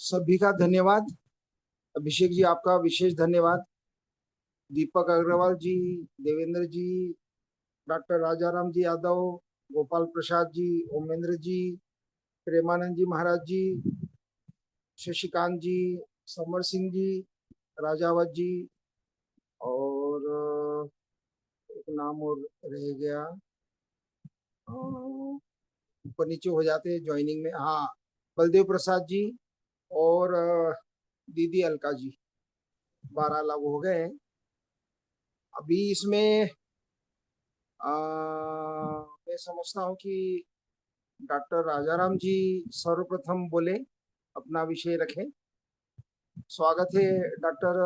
सभी का धन्यवाद। अभिषेक जी, आपका विशेष धन्यवाद। दीपक अग्रवाल जी, देवेंद्र जी, डॉक्टर राजाराम जी यादव, गोपाल प्रसाद जी, ओमेंद्र जी, प्रेमानंद जी महाराज जी, शशिकांत जी, समर सिंह जी, राजावत जी, और एक नाम और रह गया, ऊपर नीचे हो जाते हैं ज्वाइनिंग में। हाँ, बलदेव प्रसाद जी और दीदी अलका जी, 12 लोग हो गए। अभी इसमें मैं समझता हूँ कि डॉक्टर राजाराम जी सर्वप्रथम बोले, अपना विषय रखें। स्वागत है डॉक्टर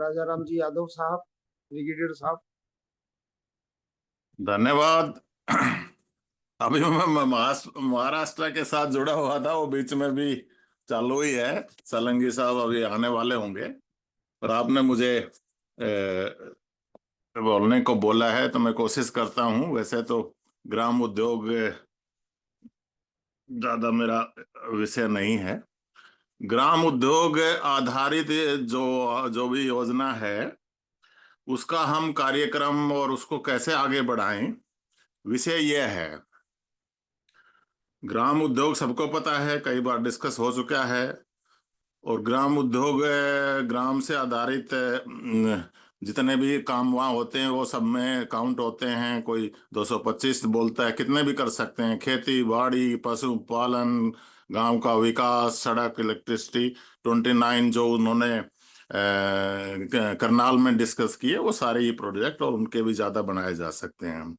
राजाराम जी यादव साहब, ब्रिगेडियर साहब। धन्यवाद। अभी मैं महाराष्ट्र के साथ जुड़ा हुआ था, वो बीच में भी चालू ही है। सलंगी साहब अभी आने वाले होंगे, और आपने मुझे बोलने को बोला है तो मैं कोशिश करता हूँ। वैसे तो ग्राम उद्योग ज्यादा मेरा विषय नहीं है। ग्राम उद्योग आधारित जो जो भी योजना है, उसका हम कार्यक्रम और उसको कैसे आगे बढ़ाएं, विषय यह है। ग्राम उद्योग सबको पता है, कई बार डिस्कस हो चुका है। और ग्राम उद्योग ग्राम से आधारित जितने भी काम वहाँ होते हैं वो सब में काउंट होते हैं। कोई 225 बोलता है, कितने भी कर सकते हैं। खेती बाड़ी, पशुपालन, गांव का विकास, सड़क, इलेक्ट्रिसिटी, 29 जो उन्होंने करनाल में डिस्कस किए, वो सारे ही प्रोजेक्ट और उनके भी ज्यादा बनाए जा सकते हैं।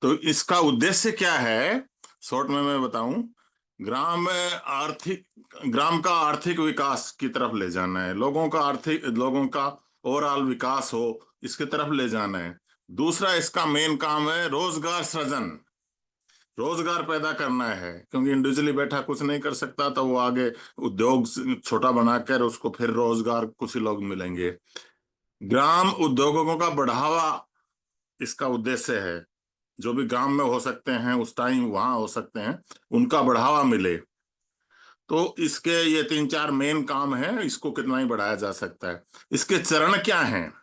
तो इसका उद्देश्य क्या है, शॉर्ट में मैं बताऊं। ग्राम का आर्थिक विकास की तरफ ले जाना है। लोगों का ओवरऑल विकास हो, इसकी तरफ ले जाना है। दूसरा इसका मेन काम है रोजगार सृजन, रोजगार पैदा करना है। क्योंकि इंडिविजुअली बैठा कुछ नहीं कर सकता, तो वो आगे उद्योग छोटा बनाकर उसको फिर रोजगार कुछ ही लोग मिलेंगे। ग्राम उद्योगों का बढ़ावा इसका उद्देश्य है। जो भी गांव में हो सकते हैं उस टाइम वहां हो सकते हैं, उनका बढ़ावा मिले। तो इसके ये 3-4 मेन काम हैं। इसको कितना ही बढ़ाया जा सकता है। इसके चरण क्या हैं?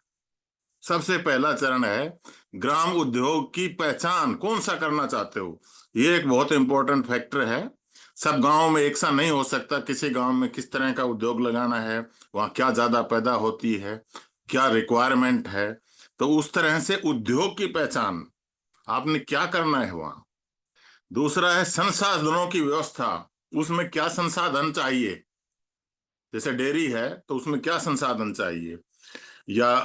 सबसे पहला चरण है ग्राम उद्योग की पहचान। कौन सा करना चाहते हो, ये एक बहुत इंपॉर्टेंट फैक्टर है। सब गांव में एक सा नहीं हो सकता। किसी गांव में किस तरह का उद्योग लगाना है, वहाँ क्या ज्यादा पैदा होती है, क्या रिक्वायरमेंट है, तो उस तरह से उद्योग की पहचान आपने क्या करना है वहाँ। दूसरा है संसाधनों की व्यवस्था। उसमें क्या संसाधन चाहिए, जैसे डेयरी है तो उसमें क्या संसाधन चाहिए, या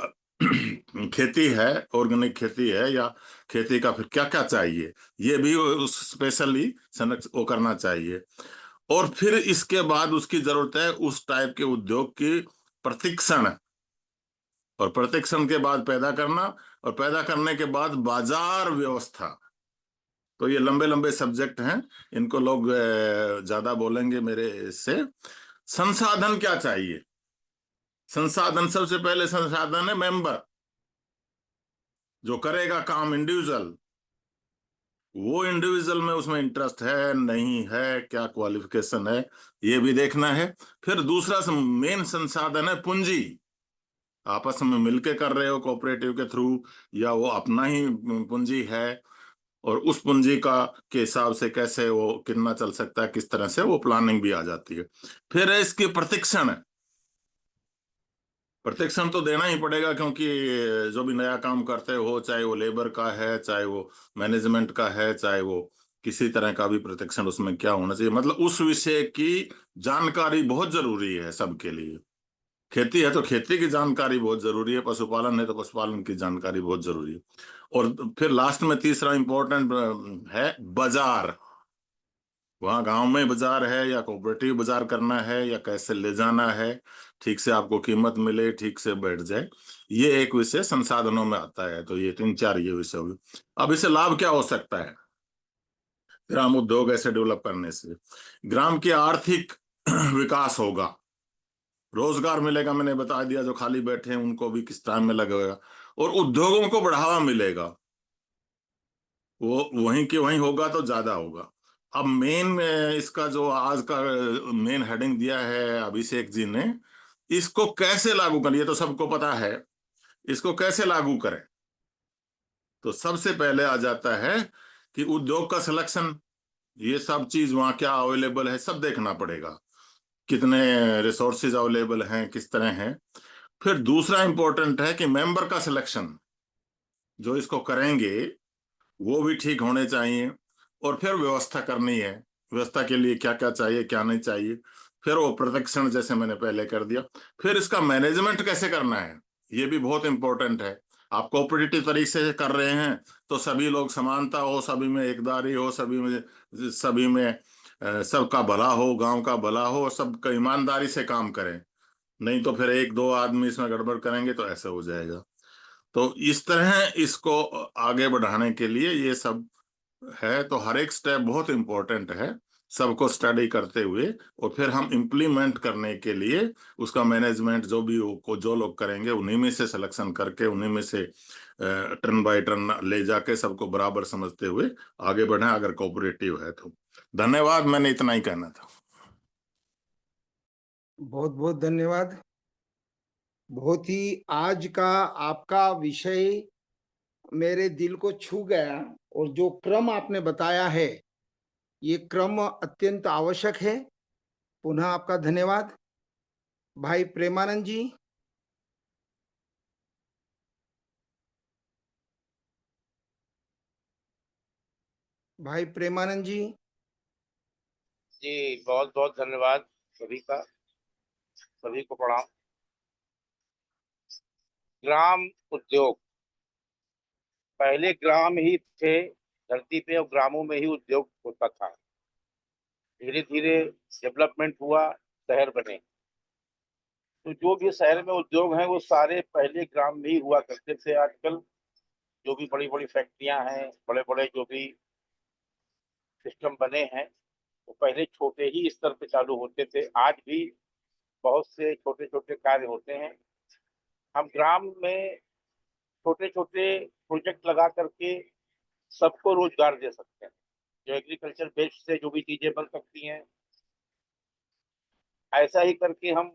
खेती है, ऑर्गेनिक खेती है, या खेती का फिर क्या क्या चाहिए, ये भी उस स्पेशली वो करना चाहिए। और फिर इसके बाद उसकी जरूरत है उस टाइप के उद्योग की प्रशिक्षण, और प्रशिक्षण के बाद पैदा करना, और पैदा करने के बाद बाजार व्यवस्था। तो ये लंबे लंबे सब्जेक्ट हैं, इनको लोग ज्यादा बोलेंगे मेरे से। संसाधन क्या चाहिए? संसाधन, सबसे पहले संसाधन है मेंबर, जो करेगा काम इंडिविजुअल। वो इंडिविजुअल में उसमें इंटरेस्ट है नहीं है, क्या क्वालिफिकेशन है, ये भी देखना है। फिर दूसरा मेन संसाधन है पूंजी। आपस में मिलके कर रहे हो कोऑपरेटिव के थ्रू, या वो अपना ही पूंजी है, और उस पूंजी का के हिसाब से कैसे वो कितना चल सकता है, किस तरह से वो प्लानिंग भी आ जाती है। फिर है इसकी प्रशिक्षण। प्रशिक्षण तो देना ही पड़ेगा, क्योंकि जो भी नया काम करते हो, चाहे वो लेबर का है, चाहे वो मैनेजमेंट का है, चाहे वो किसी तरह का भी प्रशिक्षण, उसमें क्या होना चाहिए, मतलब उस विषय की जानकारी बहुत जरूरी है सबके लिए। खेती है तो खेती की जानकारी बहुत जरूरी है, पशुपालन है तो पशुपालन की जानकारी बहुत जरूरी है। और फिर लास्ट में तीसरा इंपॉर्टेंट है बाजार। वहाँ गांव में बाजार है या कोऑपरेटिव बाजार करना है, या कैसे ले जाना है, ठीक से आपको कीमत मिले, ठीक से बैठ जाए, ये एक विषय संसाधनों में आता है। तो ये 3-4 ये विषय हुए। अब इससे लाभ क्या हो सकता है ग्राम उद्योग ऐसे डेवलप करने से? ग्राम की आर्थिक विकास होगा, रोजगार मिलेगा, मैंने बता दिया। जो खाली बैठे हैं उनको भी किस टाइम में लगेगा, और उद्योगों को बढ़ावा मिलेगा। वो वहीं के वहीं होगा तो ज्यादा होगा। अब मेन में इसका जो आज का मेन हेडिंग दिया है अभिषेक जी ने, इसको कैसे लागू करें, ये तो सबको पता है, इसको कैसे लागू करें। तो सबसे पहले आ जाता है कि उद्योग का सिलेक्शन, ये सब चीज वहां क्या अवेलेबल है सब देखना पड़ेगा, कितने रिसोर्सेज अवेलेबल हैं, किस तरह हैं। फिर दूसरा इंपॉर्टेंट है कि मेंबर का सिलेक्शन, जो इसको करेंगे वो भी ठीक होने चाहिए। और फिर व्यवस्था करनी है, व्यवस्था के लिए क्या क्या चाहिए क्या नहीं चाहिए। फिर वो प्रशिक्षण जैसे मैंने पहले कर दिया। फिर इसका मैनेजमेंट कैसे करना है, ये भी बहुत इंपॉर्टेंट है। आप कोऑपरेटिव तरीके से कर रहे हैं तो सभी लोग समानता हो, सभी में एकदारी हो, सभी में सबका भला हो, गांव का भला हो, और सब ईमानदारी से काम करें। नहीं तो फिर एक दो आदमी इसमें गड़बड़ करेंगे तो ऐसा हो जाएगा। तो इस तरह इसको आगे बढ़ाने के लिए ये सब है। तो हर एक स्टेप बहुत इंपॉर्टेंट है, सबको स्टडी करते हुए और फिर हम इम्प्लीमेंट करने के लिए उसका मैनेजमेंट जो भी को जो लोग करेंगे उन्हीं में से सिलेक्शन करके उन्हीं में से टर्न बाय टर्न ले जाके सबको बराबर समझते हुए आगे बढ़े, अगर कोऑपरेटिव है तो। धन्यवाद, मैंने इतना ही कहना था। बहुत बहुत धन्यवाद। बहुत ही आज का आपका विषय मेरे दिल को छू गया, और जो क्रम आपने बताया है ये क्रम अत्यंत आवश्यक है। पुनः आपका धन्यवाद। भाई प्रेमानंद जी। भाई प्रेमानंद जी। जी बहुत बहुत धन्यवाद सभी का, सभी को प्रणाम। ग्राम उद्योग, पहले ग्राम ही थे धरती पे और ग्रामों में ही उद्योग होता था। धीरे धीरे डेवलपमेंट हुआ, शहर बने। तो जो भी शहर में उद्योग हैं वो सारे पहले ग्राम में ही हुआ करते थे। आजकल जो भी बड़ी बड़ी फैक्ट्रियां हैं, बड़े बड़े जो भी सिस्टम बने हैं, वो पहले छोटे ही स्तर पे चालू होते थे। आज भी बहुत से छोटे छोटे कार्य होते हैं। हम ग्राम में छोटे छोटे प्रोजेक्ट लगा करके सबको रोजगार दे सकते हैं। जो एग्रीकल्चर बेस्ड से जो भी चीजें बन सकती हैं, ऐसा ही करके हम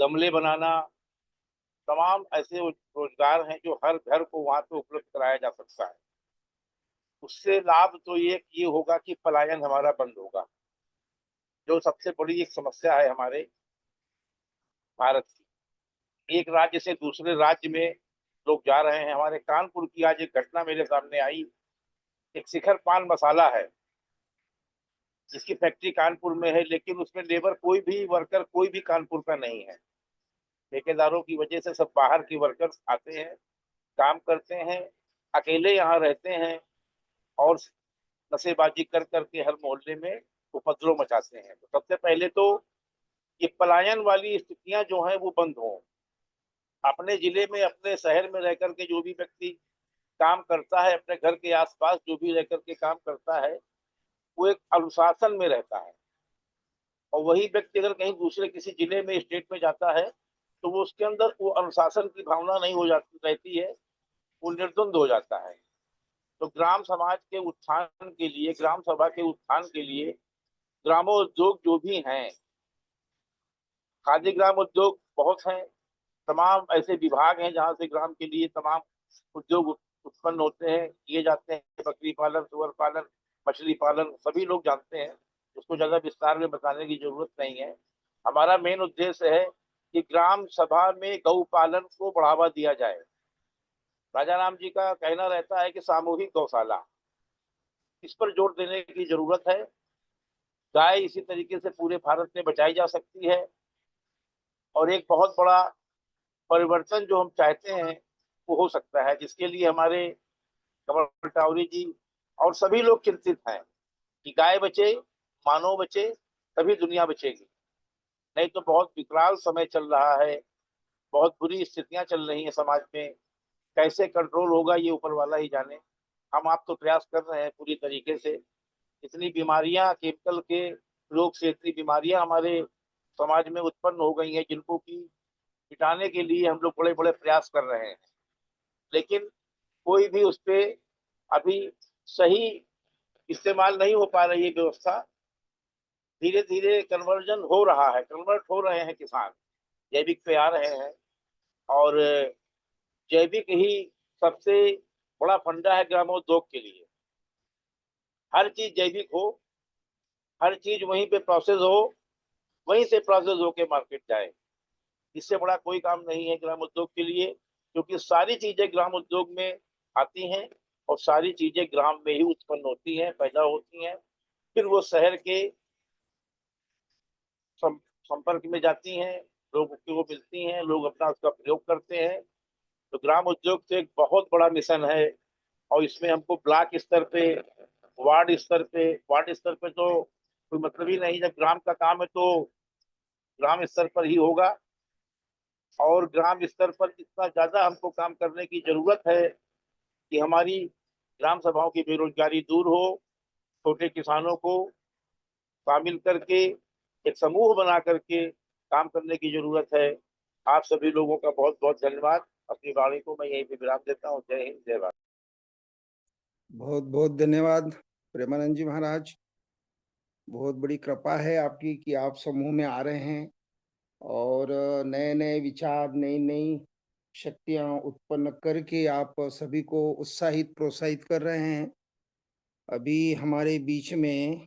गमले बनाना, तमाम ऐसे रोजगार हैं जो हर घर को वहां पे उपलब्ध कराया जा सकता है। उससे लाभ तो ये होगा कि पलायन हमारा बंद होगा, जो सबसे बड़ी एक समस्या है हमारे भारत की। एक राज्य से दूसरे राज्य में लोग जा रहे हैं। हमारे कानपुर की आज एक घटना मेरे सामने आई। एक शिखर पान मसाला है जिसकी फैक्ट्री कानपुर में है, लेकिन उसमें लेबर कोई भी वर्कर कोई भी कानपुर का नहीं है। ठेकेदारों की वजह से सब बाहर के वर्कर्स आते हैं, काम करते हैं, अकेले यहाँ रहते हैं और नशेबाजी कर करके हर मोहल्ले में उपद्रव मचाते हैं। तो सबसे पहले तो ये पलायन वाली स्थितियां जो हैं वो बंद हों। अपने जिले में, अपने शहर में रह करके जो भी व्यक्ति काम करता है, अपने घर के आसपास जो भी रह करके काम करता है, वो एक अनुशासन में रहता है। और वही व्यक्ति अगर कहीं दूसरे किसी जिले में, स्टेट में जाता है, तो वो उसके अंदर वो अनुशासन की भावना नहीं हो जाती रहती है, वो निर्द्वंद हो जाता है। तो ग्राम समाज के उत्थान के लिए, ग्राम सभा के उत्थान के लिए ग्रामोद्योग जो भी हैं, खादी ग्राम उद्योग बहुत हैं, तमाम ऐसे विभाग हैं जहाँ से ग्राम के लिए तमाम उद्योग उत्पन्न होते हैं, किए जाते हैं। बकरी पालन, सुअर पालन, मछली पालन सभी लोग जानते हैं, उसको ज्यादा विस्तार में बताने की जरूरत नहीं है। हमारा मेन उद्देश्य है कि ग्राम सभा में गौ पालन को बढ़ावा दिया जाए। राजा राम जी का कहना रहता है कि सामूहिक गौशाला, इस पर जोर देने की जरूरत है। गाय इसी तरीके से पूरे भारत में बचाई जा सकती है। और एक बहुत बड़ा परिवर्तन जो हम चाहते हैं वो हो सकता है, जिसके लिए हमारे कमल टावरी जी और सभी लोग चिंतित हैं कि गाय बचे, मानव बचे, तभी दुनिया बचेगी। नहीं तो बहुत विकराल समय चल रहा है, बहुत बुरी स्थितियां चल रही हैं समाज में। कैसे कंट्रोल होगा ये ऊपर वाला ही जाने। हम आप तो प्रयास कर रहे हैं पूरी तरीके से। इतनी बीमारियां, केमिकल के रोग से इतनी बीमारियां हमारे समाज में उत्पन्न हो गई हैं, जिनको की मिटाने के लिए हम लोग बड़े बड़े प्रयास कर रहे हैं, लेकिन कोई भी उस पर अभी सही इस्तेमाल नहीं हो पा रही है व्यवस्था। धीरे धीरे कन्वर्जन हो रहा है, कन्वर्ट हो रहे हैं किसान, जैविक पे आ रहे हैं। और जैविक ही सबसे बड़ा फंडा है ग्रामोद्योग के लिए। हर चीज जैविक हो, हर चीज वहीं पे प्रोसेस हो, वहीं से प्रोसेस होके मार्केट जाए। इससे बड़ा कोई काम नहीं है ग्राम उद्योग के लिए, क्योंकि सारी चीजें ग्राम उद्योग में आती हैं और सारी चीजें ग्राम में ही उत्पन्न होती हैं, पैदा होती हैं, फिर वो शहर के संपर्क में जाती हैं, लोगों को मिलती हैं, लोग अपना उसका प्रयोग करते हैं। तो ग्राम उद्योग तो एक बहुत बड़ा मिशन है, और इसमें हमको ब्लॉक स्तर पे, वार्ड स्तर पे तो कोई मतलब ही नहीं। जब ग्राम का काम है तो ग्राम स्तर पर ही होगा, और ग्राम स्तर पर इतना ज्यादा हमको काम करने की जरूरत है कि हमारी ग्राम सभाओं की बेरोजगारी दूर हो, छोटे किसानों को शामिल करके एक समूह बना करके काम करने की जरूरत है। आप सभी लोगों का बहुत बहुत धन्यवाद। अपनी वाणी को मैं यहीं पे विराम देता हूँ। जय हिंद, जय भारत। बहुत बहुत धन्यवाद प्रेमानंद जी महाराज। बहुत बड़ी कृपा है आपकी कि आप समूह में आ रहे हैं और नए नए विचार, नई नई शक्तियां उत्पन्न करके आप सभी को उत्साहित प्रोत्साहित कर रहे हैं। अभी हमारे बीच में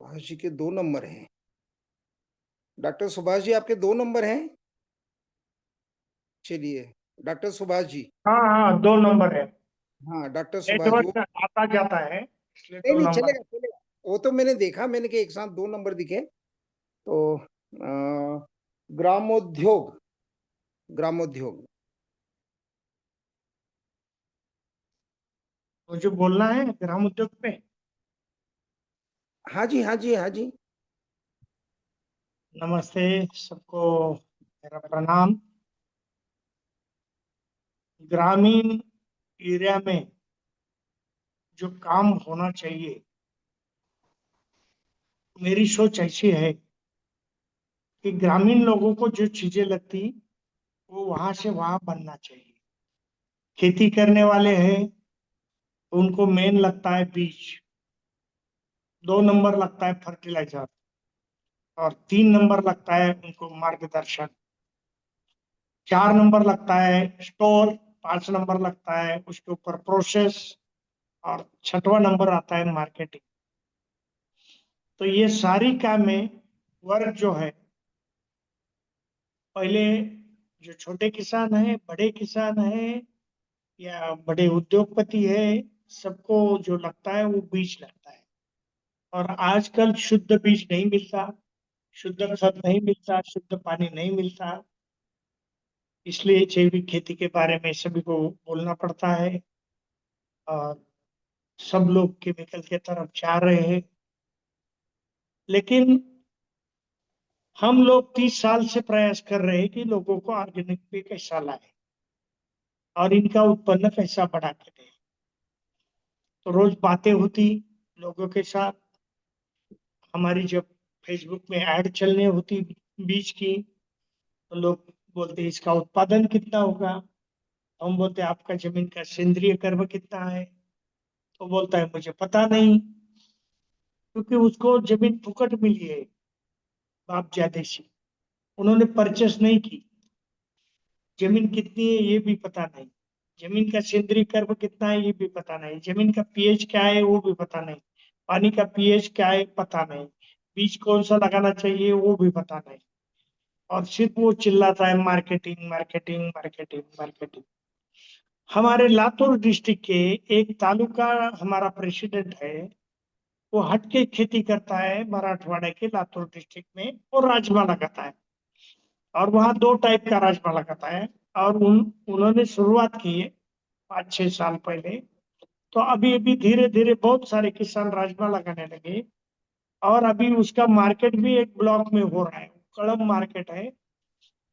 सुभाष जी के 2 नंबर हैं। डॉक्टर सुभाष जी, आपके 2 नंबर हैं। चलिए डॉक्टर सुभाष जी। हाँ हाँ, 2 नंबर है। हाँ डॉक्टर सुभाष जी, नेटवर्क आता जाता है, इसलिए नहीं दो नहीं, नंबर चलेगा चलेगा। वो तो मैंने देखा, मैंने कि एक साथ 2 नंबर दिखे। तो ग्रामोद्योग, ग्रामोद्योग। मुझे बोलना है ग्राम उद्योग पे। हाँ जी, हाँ जी, हाँ जी। नमस्ते सबको, मेरा प्रणाम। ग्रामीण एरिया में जो काम होना चाहिए, मेरी सोच ऐसी है कि ग्रामीण लोगों को जो चीजें लगती वो वहां से वहां बनना चाहिए। खेती करने वाले हैं तो उनको मेन लगता है बीज, 2 नंबर लगता है फर्टिलाइजर, और 3 नंबर लगता है उनको मार्गदर्शन, 4 नंबर लगता है स्टोर, 5 नंबर लगता है उसके ऊपर प्रोसेस, और 6वां नंबर आता है मार्केटिंग। तो ये सारी काम में वर्क जो है, पहले जो छोटे किसान है, बड़े किसान है या बड़े उद्योगपति है, सबको जो लगता है वो बीज लगता है। और आजकल शुद्ध बीज नहीं मिलता, शुद्ध खाद नहीं मिलता, शुद्ध पानी नहीं मिलता, इसलिए जैविक खेती के बारे में सभी को बोलना पड़ता है। और सब लोग केमिकल के तरफ जा रहे हैं, लेकिन हम लोग 30 साल से प्रयास कर रहे हैं कि लोगों को ऑर्गेनिक पे कैसा लाए और इनका उत्पन्न कैसा बढ़ा के दें। तो रोज बातें होती लोगों के साथ, हमारी जब फेसबुक में ऐड चलने होती बीज की, तो लोग बोलते इसका उत्पादन कितना होगा। हम बोलते आपका जमीन का सेंद्रीय कर्म कितना है, तो बोलता है मुझे पता नहीं, क्योंकि उसको जमीन फुकट मिली है बाप जादे से, उन्होंने परचेस नहीं की। जमीन कितनी है ये भी पता नहीं, जमीन का सेंद्रीय कर्म कितना है ये भी पता नहीं, जमीन का पीएच क्या है वो भी पता नहीं, पानी का पीएच क्या है पता नहीं, बीज कौन सा लगाना चाहिए वो भी पता नहीं। और सिर्फ वो चिल्लाता है मार्केटिंग मार्केटिंग मार्केटिंग मार्केटिंग। हमारे लातूर डिस्ट्रिक्ट के एक तालुका हमारा प्रेसिडेंट है, वो हट के खेती करता है मराठवाड़ा के लातूर डिस्ट्रिक्ट में, और राजमा लगाता है। और वहाँ 2 टाइप का राजमा लगाता है, और उन्होंने शुरुआत की है 5-6 साल पहले। तो अभी अभी धीरे धीरे बहुत सारे किसान राजमा लगाने लगे, और अभी उसका मार्केट भी एक ब्लॉक में हो रहा है। कड़म मार्केट है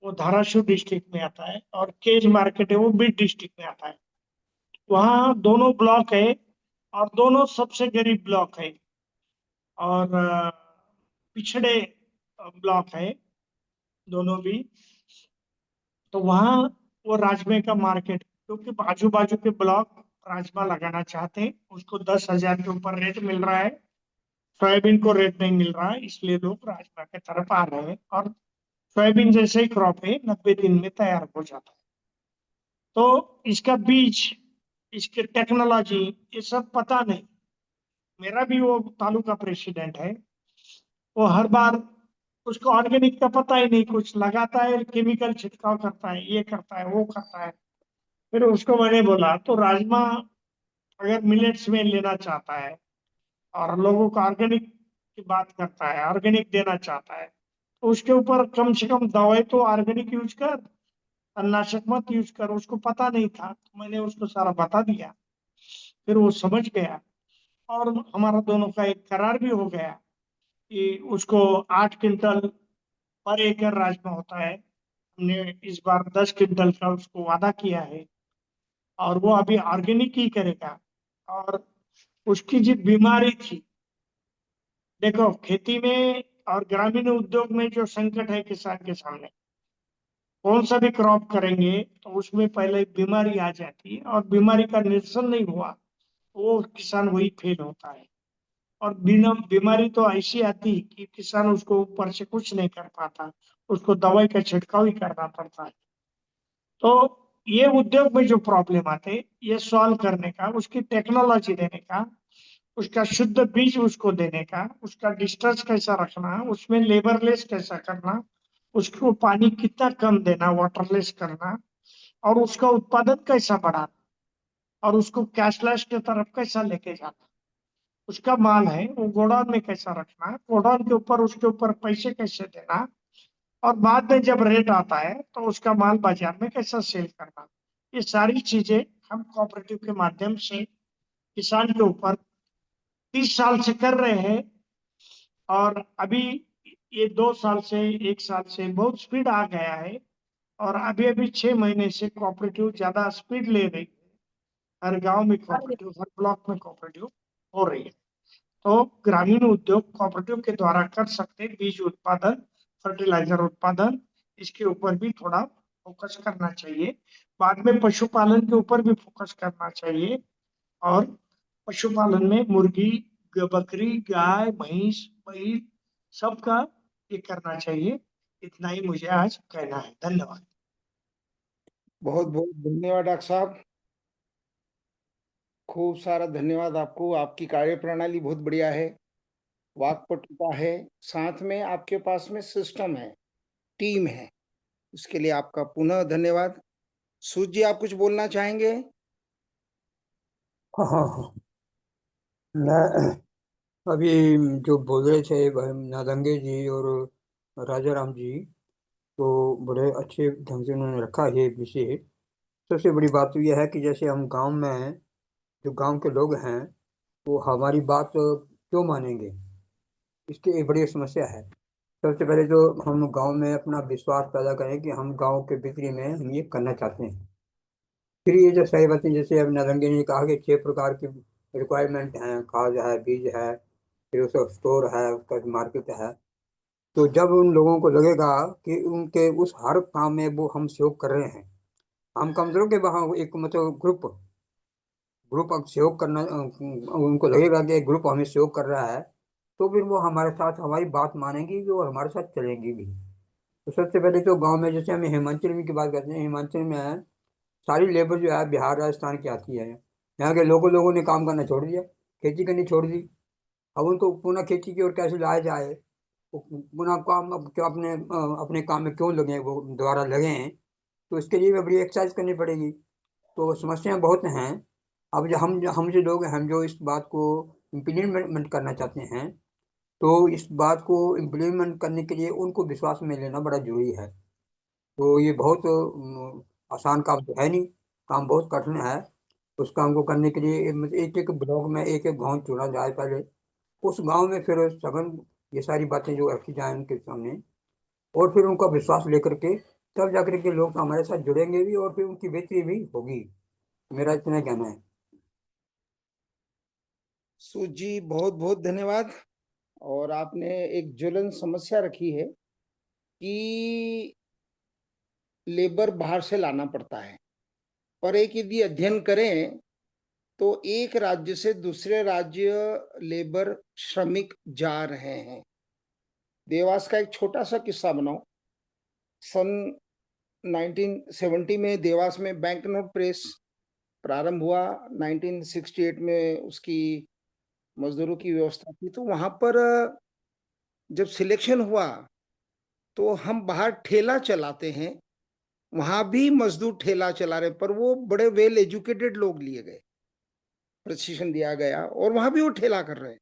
वो धाराशिव डिस्ट्रिक्ट में आता है, और केज मार्केट है वो बीड डिस्ट्रिक्ट में आता है। वहाँ दोनों ब्लॉक है, और दोनों सबसे गरीब ब्लॉक है, और पिछड़े ब्लॉक है दोनों भी। तो वहाँ वो राजमे का मार्केट, क्योंकि बाजू बाजू के ब्लॉक राजमा लगाना चाहते हैं, उसको 10,000 के ऊपर रेट मिल रहा है, सोयाबीन को रेट नहीं मिल रहा है, इसलिए लोग राजमा की तरफ आ रहे हैं। और सोयाबीन जैसे ही क्रॉप है 90 दिन में तैयार हो जाता है। तो इसका बीज, इसकी टेक्नोलॉजी, ये सब पता नहीं। मेरा भी वो तालुका प्रेसिडेंट है, वो हर बार उसको ऑर्गेनिक का पता ही नहीं, कुछ लगाता है, केमिकल छिड़काव करता है, ये करता है, वो करता है। फिर उसको मैंने बोला तो राजमा अगर मिलेट्स में लेना चाहता है और लोगों को ऑर्गेनिक की बात करता है, ऑर्गेनिक देना चाहता है, तो उसके ऊपर कम से कम दवाई तो ऑर्गेनिक यूज कर, अनाशक मत यूज कर। उसको पता नहीं था, तो मैंने उसको सारा बता दिया, फिर वो समझ गया। और हमारा दोनों का एक करार भी हो गया कि उसको 8 क्विंटल पर एकड़ राजमा होता है। हमने इस बार 10 क्विंटल का उसको वादा किया है, और वो अभी ऑर्गेनिक ही करेगा। और उसकी जो बीमारी थी, देखो खेती में और ग्रामीण उद्योग में जो संकट है किसान के सामने, कौन सा भी क्रॉप करेंगे तो उसमें पहले बीमारी आ जाती है, और बीमारी का निरसन नहीं हुआ वो किसान वही फेल होता है। और बिना बीमारी तो ऐसी आती कि किसान उसको ऊपर से कुछ नहीं कर पाता, उसको दवाई का छिड़काव ही करना पड़ता है। तो ये उद्योग में जो प्रॉब्लम आते, ये सॉल्व करने का, उसकी टेक्नोलॉजी देने का, उसका शुद्ध बीज उसको देने का, उसका डिस्टेंस कैसा रखना, उसमें लेबरलेस कैसा करना, उसको पानी कितना कम देना, वाटरलेस करना, और उसका उत्पादन कैसा बढ़ाना, और उसको कैशलेस की तरफ कैसा लेके जाना, उसका माल है वो गोडाउन में कैसा रखना, गोडाउन के ऊपर उसके ऊपर पैसे कैसे देना, और बाद में जब रेट आता है तो उसका माल बाजार में कैसा सेल करना। ये सारी चीजें हम कोऑपरेटिव के माध्यम से किसान के ऊपर 30 साल से कर रहे हैं। और अभी ये 2 साल से, 1 साल से बहुत स्पीड आ गया है। और अभी अभी 6 महीने से कोऑपरेटिव ज्यादा स्पीड ले रही है। हर गांव में कोऑपरेटिव, हर ब्लॉक में कोऑपरेटिव हो रही है। तो ग्रामीण उद्योग कोऑपरेटिव के द्वारा कर सकते हैं। बीज उत्पादन, फर्टिलाइजर उत्पादन, इसके ऊपर भी थोड़ा फोकस करना चाहिए। बाद में पशुपालन के ऊपर भी फोकस करना चाहिए। और पशुपालन में मुर्गी, बकरी, गाय, भैंस, बैल, सबका ये करना चाहिए। इतना ही मुझे आज कहना है। धन्यवाद। बहुत बहुत धन्यवाद डॉक्टर साहब, खूब सारा धन्यवाद आपको। आपकी कार्य प्रणाली बहुत बढ़िया है, वाक्पटुता है, साथ में आपके पास में सिस्टम है, टीम है, इसके लिए आपका पुनः धन्यवाद। सूज जी, आप कुछ बोलना चाहेंगे? हाँ हाँ हाँ। मैं अभी जो बोल रहे थे भाई नादंगे जी और राजा राम जी, तो बड़े अच्छे ढंग से उन्होंने रखा है विषय। सबसे बड़ी बात तो यह है कि जैसे हम गांव में हैं, जो गांव के लोग हैं वो हमारी बात क्यों मानेंगे, इसकी एक बड़ी समस्या है। सबसे पहले तो हम गांव में अपना विश्वास पैदा करें कि हम गांव के बिक्री में हम ये करना चाहते हैं। फिर ये जो सही बातें, जैसे अब नारंगी ने कहा कि 6 प्रकार की रिक्वायरमेंट हैं, खाद है, बीज है, फिर उसका स्टोर है, उसका मार्केट है। तो जब उन लोगों को लगेगा कि उनके उस हर काम में वो हम सहयोग कर रहे हैं, हम कम से कम के वहाँ एक मतलब ग्रुप ग्रुप अब सहयोग करना, उनको लगेगा कि एक ग्रुप हमें सहयोग कर रहा है, तो फिर वो हमारे साथ हमारी बात मानेंगी भी और हमारे साथ चलेंगी भी। तो सबसे पहले तो गांव में, जैसे हम हिमाचल में की बात करते हैं, हिमाचल में सारी लेबर जो है बिहार राजस्थान की आती है। यहाँ के लोगों लोगों ने काम करना छोड़ दिया, खेती करनी छोड़ दी। अब उनको पुनः खेती की ओर कैसे लाया जाए, वो पुनः काम अब क्या अपने अपने काम में क्यों लगे, वो दोबारा लगे हैं, तो इसके लिए भी बड़ी एक्सरसाइज करनी पड़ेगी। तो समस्याएं बहुत हैं। अब जो हम जो लोग हैं, हम जो इस बात को इम्प्लीमेंट करना चाहते हैं, तो इस बात को इम्प्लीमेंट करने के लिए उनको विश्वास में लेना बड़ा जरूरी है। तो ये बहुत आसान काम तो है नहीं, काम बहुत कठिन है। उस काम को करने के लिए मतलब एक एक ब्लॉक में एक एक गांव चुना जाए पहले, उस गांव में फिर सघन ये सारी बातें जो रखी जाए उनके सामने, और फिर उनका विश्वास लेकर के तब जाकर के लोग हमारे साथ जुड़ेंगे भी और फिर उनकी बेहतरी भी होगी। मेरा इतना कहना है। सूज जी, बहुत बहुत धन्यवाद। और आपने एक ज्वलन समस्या रखी है कि लेबर बाहर से लाना पड़ता है, पर एक यदि अध्ययन करें तो एक राज्य से दूसरे राज्य लेबर श्रमिक जा रहे हैं। देवास का एक छोटा सा किस्सा बनाओ। सन 1970 में देवास में बैंक नोट प्रेस प्रारंभ हुआ। 1968 में उसकी मजदूरों की व्यवस्था थी। तो वहां पर जब सिलेक्शन हुआ तो हम बाहर ठेला चलाते हैं, वहां भी मजदूर ठेला चला रहे, पर वो बड़े वेल एजुकेटेड लोग लिए गए, प्रशिक्षण दिया गया और वहां भी वो ठेला कर रहे हैं।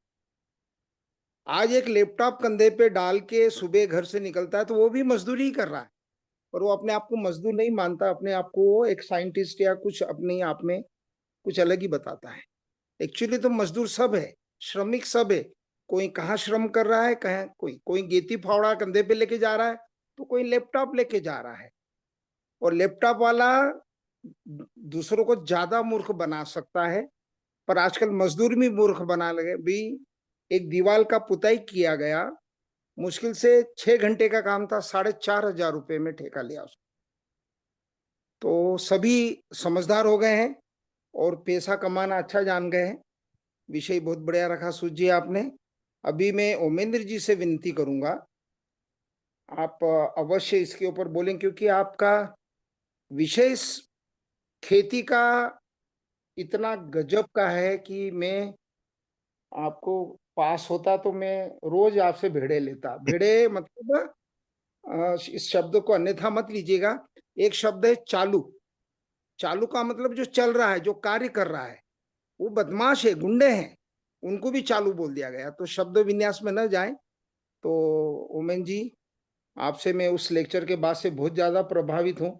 आज एक लैपटॉप कंधे पे डाल के सुबह घर से निकलता है तो वो भी मजदूरी ही कर रहा है, पर वो अपने आप को मजदूर नहीं मानता, अपने आप को वो एक साइंटिस्ट या कुछ अपने आप में कुछ अलग ही बताता है। एक्चुअली तो मजदूर सब है, श्रमिक सब है। कोई कहाँ श्रम कर रहा है, कहाँ कोई कोई गेती फावड़ा कंधे पे लेके जा रहा है, तो कोई लैपटॉप लेके जा रहा है। और लैपटॉप वाला दूसरों को ज्यादा मूर्ख बना सकता है, पर आजकल मजदूर भी मूर्ख बना लगे भी। एक दीवार का पुताई किया गया, मुश्किल से 6 घंटे का काम था, 4,500 रुपए में ठेका लिया उसको। तो सभी समझदार हो गए हैं और पैसा कमाना अच्छा जान गए हैं। विषय बहुत बढ़िया रखा सूझ जी आपने। अभी मैं ओमेंद्र जी से विनती करूंगा, आप अवश्य इसके ऊपर बोलें, क्योंकि आपका विषय खेती का इतना गजब का है कि मैं आपको पास होता तो मैं रोज आपसे भेड़े लेता। भेड़े मतलब इस शब्द को अन्यथा मत लीजिएगा। एक शब्द है चालू। चालू का मतलब जो चल रहा है, जो कार्य कर रहा है। वो बदमाश है, गुंडे हैं, उनको भी चालू बोल दिया गया। तो शब्द विन्यास में न जाए। तो ओमेन जी, आपसे मैं उस लेक्चर के बाद से बहुत ज्यादा प्रभावित हूँ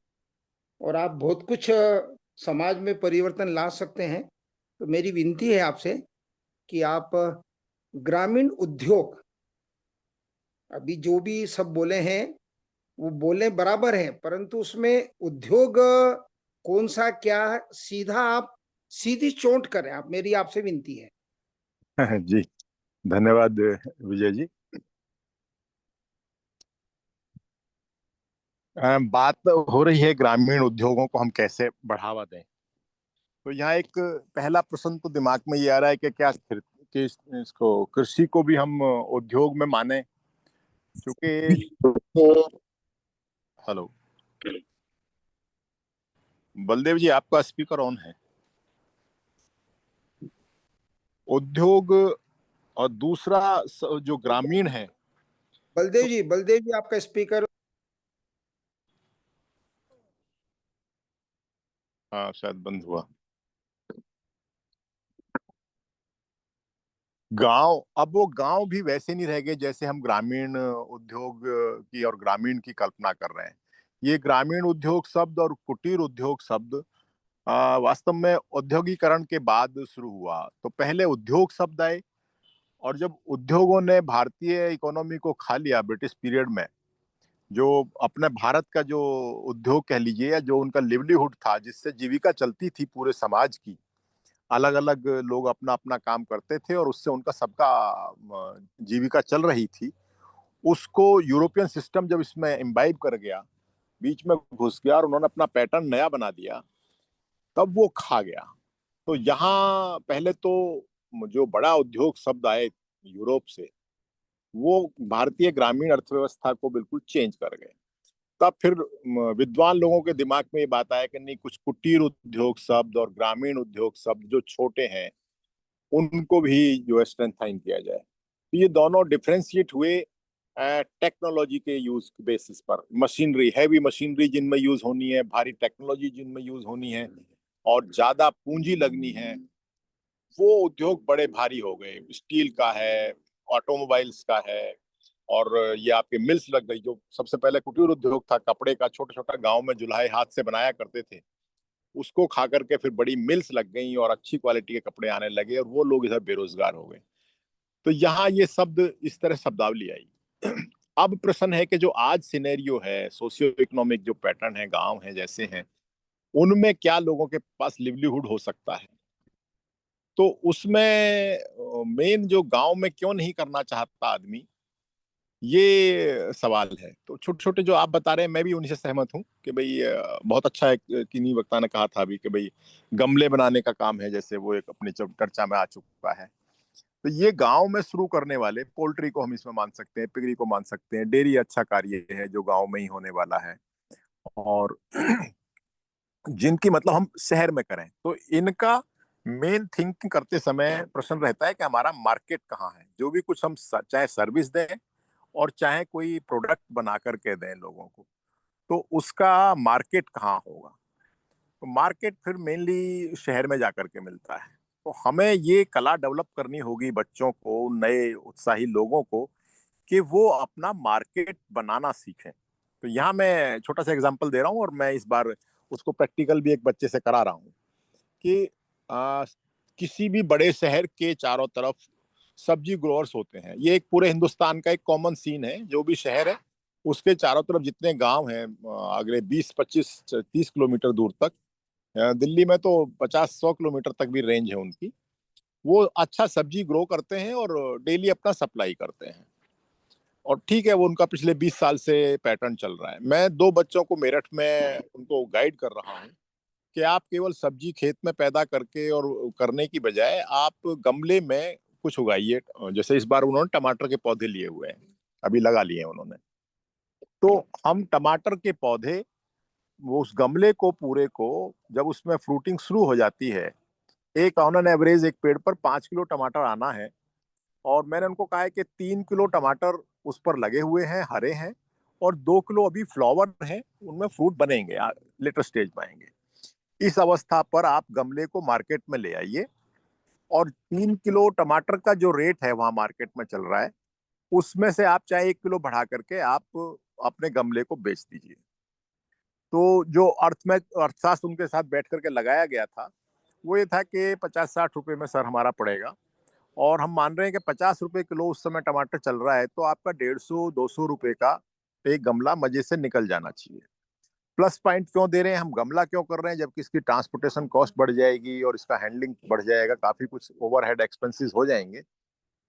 और आप बहुत कुछ समाज में परिवर्तन ला सकते हैं। तो मेरी विनती है आपसे कि आप ग्रामीण उद्योग, अभी जो भी सब बोले हैं वो बोले बराबर है, परंतु उसमें उद्योग कौन सा क्या है, सीधा आप सीधी चोट करें आप, मेरी आपसे विनती है। जी, धन्यवाद विजय जी। बात हो रही है ग्रामीण उद्योगों को हम कैसे बढ़ावा दें। तो यहाँ एक पहला प्रश्न तो दिमाग में ये आ रहा है कि क्या कि इसको कृषि को भी हम उद्योग में माने, क्योंकि हेलो बलदेव जी, आपका स्पीकर ऑन है। उद्योग और दूसरा जो ग्रामीण है। बलदेव जी आपका स्पीकर। हाँ, शायद बंद हुआ। गांव, अब वो गांव भी वैसे नहीं रह गए जैसे हम ग्रामीण उद्योग की और ग्रामीण की कल्पना कर रहे हैं। ये ग्रामीण उद्योग शब्द और कुटीर उद्योग शब्द वास्तव में औद्योगिकरण के बाद शुरू हुआ। तो पहले उद्योग शब्द आए, और जब उद्योगों ने भारतीय इकोनॉमी को खा लिया ब्रिटिश पीरियड में, जो अपने भारत का जो उद्योग कह लीजिए, या जो उनका लिवलीहुड था, जिससे जीविका चलती थी पूरे समाज की, अलग अलग लोग अपना अपना काम करते थे और उससे उनका सबका जीविका चल रही थी, उसको यूरोपियन सिस्टम जब इसमें इम्बाइब कर गया, बीच में घुस गया और उन्होंने अपना पैटर्न नया बना दिया, तब वो खा गया। तो यहाँ पहले तो जो बड़ा उद्योग शब्द आए यूरोप से, वो भारतीय ग्रामीण अर्थव्यवस्था को बिल्कुल चेंज कर गए। तब फिर विद्वान लोगों के दिमाग में ये बात आया कि नहीं, कुछ कुटीर उद्योग शब्द और ग्रामीण उद्योग शब्द जो छोटे हैं उनको भी जो है स्ट्रेंथाइन किया जाए। तो ये दोनों डिफ्रेंशिएट हुए टेक्नोलॉजी के यूज बेसिस पर। मशीनरी, हैवी मशीनरी जिनमें यूज होनी है, भारी टेक्नोलॉजी जिनमें यूज होनी है और ज्यादा पूंजी लगनी है, वो उद्योग बड़े भारी हो गए। स्टील का है, ऑटोमोबाइल्स का है, और ये आपके मिल्स लग गई। जो सबसे पहले कुटीर उद्योग था, कपड़े का छोटा छोटा गांव में जुलाहे हाथ से बनाया करते थे, उसको खा करके फिर बड़ी मिल्स लग गई और अच्छी क्वालिटी के कपड़े आने लगे और वो लोग इधर बेरोजगार हो गए। तो यहाँ ये शब्द, इस तरह शब्दावली आई। अब प्रश्न है कि जो आज सिनेरियो है, सोशियो इकोनॉमिक जो पैटर्न है, गांव है जैसे हैं, उनमें क्या लोगों के पास लिवलीहुड हो सकता है। तो उसमें मेन जो गांव में क्यों नहीं करना चाहता आदमी, ये सवाल है। तो छोटे छोटे जो आप बता रहे हैं, मैं भी उन्हीं से सहमत हूँ कि भाई बहुत अच्छा एक किन्हीं वक्ता ने कहा था अभी कि भाई गमले बनाने का काम है, जैसे वो एक अपनी चर्चा में आ चुका है। तो ये गांव में शुरू करने वाले, पोल्ट्री को हम इसमें मान सकते हैं, पिगरी को मान सकते हैं, डेयरी अच्छा कार्य है जो गांव में ही होने वाला है। और जिनकी मतलब हम शहर में करें, तो इनका मेन थिंकिंग करते समय प्रश्न रहता है कि हमारा मार्केट कहाँ है। जो भी कुछ हम चाहे सर्विस दें और चाहे कोई प्रोडक्ट बना करके दें लोगों को, तो उसका मार्केट कहाँ होगा। तो मार्केट फिर मेनली शहर में जाकर के मिलता है। तो हमें ये कला डेवलप करनी होगी बच्चों को, नए उत्साही लोगों को, कि वो अपना मार्केट बनाना सीखें। तो यहाँ मैं छोटा सा एग्जांपल दे रहा हूँ, और मैं इस बार उसको प्रैक्टिकल भी एक बच्चे से करा रहा हूँ कि आ, किसी भी बड़े शहर के चारों तरफ सब्जी ग्रोअर्स होते हैं। ये एक पूरे हिंदुस्तान का एक कॉमन सीन है। जो भी शहर है उसके चारों तरफ जितने गांव हैं, अगले 20, 25, 30 किलोमीटर दूर तक, दिल्ली में तो 50, 100 किलोमीटर तक भी रेंज है उनकी, वो अच्छा सब्जी ग्रो करते हैं और डेली अपना सप्लाई करते हैं। और ठीक है, वो उनका पिछले 20 साल से पैटर्न चल रहा है। मैं 2 बच्चों को मेरठ में उनको गाइड कर रहा हूँ कि आप केवल सब्जी खेत में पैदा करके और करने की बजाय आप गमले में कुछ उगाइए। जैसे इस बार उन्होंने टमाटर के पौधे लिए हुए हैं, अभी लगा लिए हैं उन्होंने। तो हम टमाटर के पौधे, वो उस गमले को पूरे को, जब उसमें फ्रूटिंग शुरू हो जाती है, एक ऑन एन एवरेज एक पेड़ पर 5 किलो टमाटर आना है। और मैंने उनको कहा है कि 3 किलो टमाटर उस पर लगे हुए हैं, हरे हैं, और 2 किलो अभी फ्लावर हैं, उनमें फ्रूट बनेंगे, लेटर स्टेज में आएंगे। इस अवस्था पर आप गमले को मार्केट में ले आइए, और 3 किलो टमाटर का जो रेट है वहां मार्केट में चल रहा है, उसमें से आप चाहे 1 किलो बढ़ा करके आप अपने गमले को बेच दीजिए। तो जो अर्थशास्त्र उनके साथ बैठ करके लगाया गया था, वो ये था कि 50-60 रुपए में सर हमारा पड़ेगा, और हम मान रहे हैं कि 50 रुपए किलो उस समय टमाटर चल रहा है, तो आपका 150-200 रुपए का एक गमला मजे से निकल जाना चाहिए। प्लस पॉइंट क्यों दे रहे हैं, हम गमला क्यों कर रहे हैं, जबकि इसकी ट्रांसपोर्टेशन कॉस्ट बढ़ जाएगी और इसका हैंडलिंग बढ़ जाएगा, काफी कुछ ओवरहेड एक्सपेंसेस हो जाएंगे।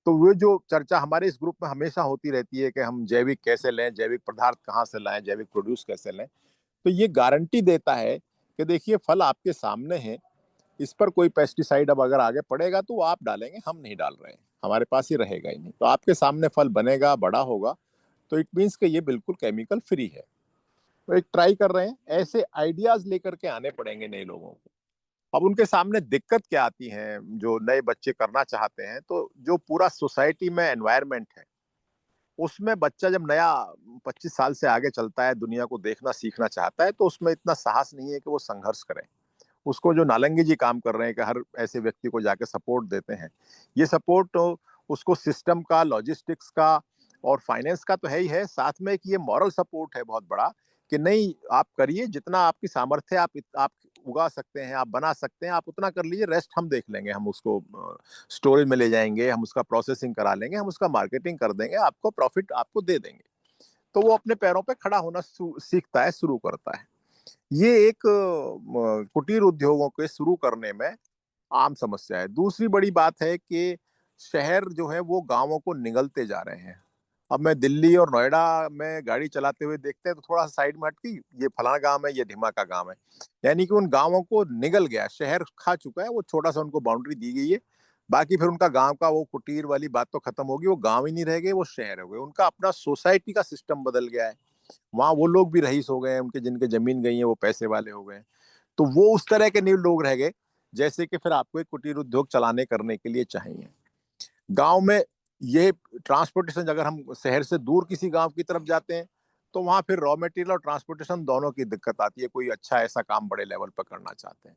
तो वो जो चर्चा हमारे इस ग्रुप में हमेशा होती रहती है कि हम जैविक कैसे लें, जैविक पदार्थ कहाँ से लाएं, जैविक प्रोड्यूस कैसे लें। तो ये गारंटी देता है कि देखिए फल आपके सामने है, इस पर कोई पेस्टिसाइड अब अगर आगे पड़ेगा तो वो आप डालेंगे, हम नहीं डाल रहे हैं, हमारे पास ही रहेगा ही नहीं। तो आपके सामने फल बनेगा, बड़ा होगा, तो इट मीन्स कि ये बिल्कुल केमिकल फ्री है। तो एक ट्राई कर रहे हैं, ऐसे आइडियाज लेकर के आने पड़ेंगे नए लोगों को। अब उनके सामने दिक्कत क्या आती है, जो नए बच्चे करना चाहते हैं, तो जो पूरा सोसाइटी में एनवायरनमेंट है, उसमें बच्चा जब नया 25 साल से आगे चलता है, दुनिया को देखना सीखना चाहता है, तो उसमें इतना साहस नहीं है कि वो संघर्ष करे। उसको जो नालंगी जी काम कर रहे हैं कि हर ऐसे व्यक्ति को जाके सपोर्ट देते हैं, ये सपोर्ट उसको सिस्टम का, लॉजिस्टिक्स का और फाइनेंस का तो है ही है, साथ में एक ये मॉरल सपोर्ट है बहुत बड़ा, कि नहीं आप करिए, जितना आपकी सामर्थ्य है, आप उगा सकते हैं, आप बना सकते हैं, आप उतना कर लीजिए, रेस्ट हम देख लेंगे, हम उसको स्टोरेज में ले जाएंगे, हम उसका प्रोसेसिंग करा लेंगे, हम उसका मार्केटिंग कर देंगे, आपको प्रॉफिट आपको दे देंगे। तो वो अपने पैरों पे खड़ा होना सीखता है, शुरू करता है। ये एक कुटीर उद्योगों के शुरू करने में आम समस्या है। दूसरी बड़ी बात है कि शहर जो है वो गांवों को निगलते जा रहे हैं। अब मैं दिल्ली और नोएडा में गाड़ी चलाते हुए देखते हैं तो थोड़ा सा साइड में हटके, ये फलाना गांव है, ये ढिमा का गांव है, यानी कि उन गांवों को निगल गया, शहर खा चुका है, वो छोटा सा उनको बाउंड्री दी गई है। बाकी फिर उनका गांव का वो कुटीर वाली बात तो खत्म होगी, वो गांव ही नहीं रह गए, वो शहर हो गए, उनका अपना सोसाइटी का सिस्टम बदल गया है। वहां वो लोग भी रईस हो गए हैं, उनके जिनके जमीन गई है वो पैसे वाले हो गए। तो वो उस तरह के न्यू लोग रह गए जैसे कि फिर आपको एक कुटीर उद्योग चलाने करने के लिए चाहिए। गांव में ये ट्रांसपोर्टेशन, अगर हम शहर से दूर किसी गांव की तरफ जाते हैं तो वहां फिर रॉ मटेरियल और ट्रांसपोर्टेशन दोनों की दिक्कत आती है, कोई अच्छा ऐसा काम बड़े लेवल पर करना चाहते हैं।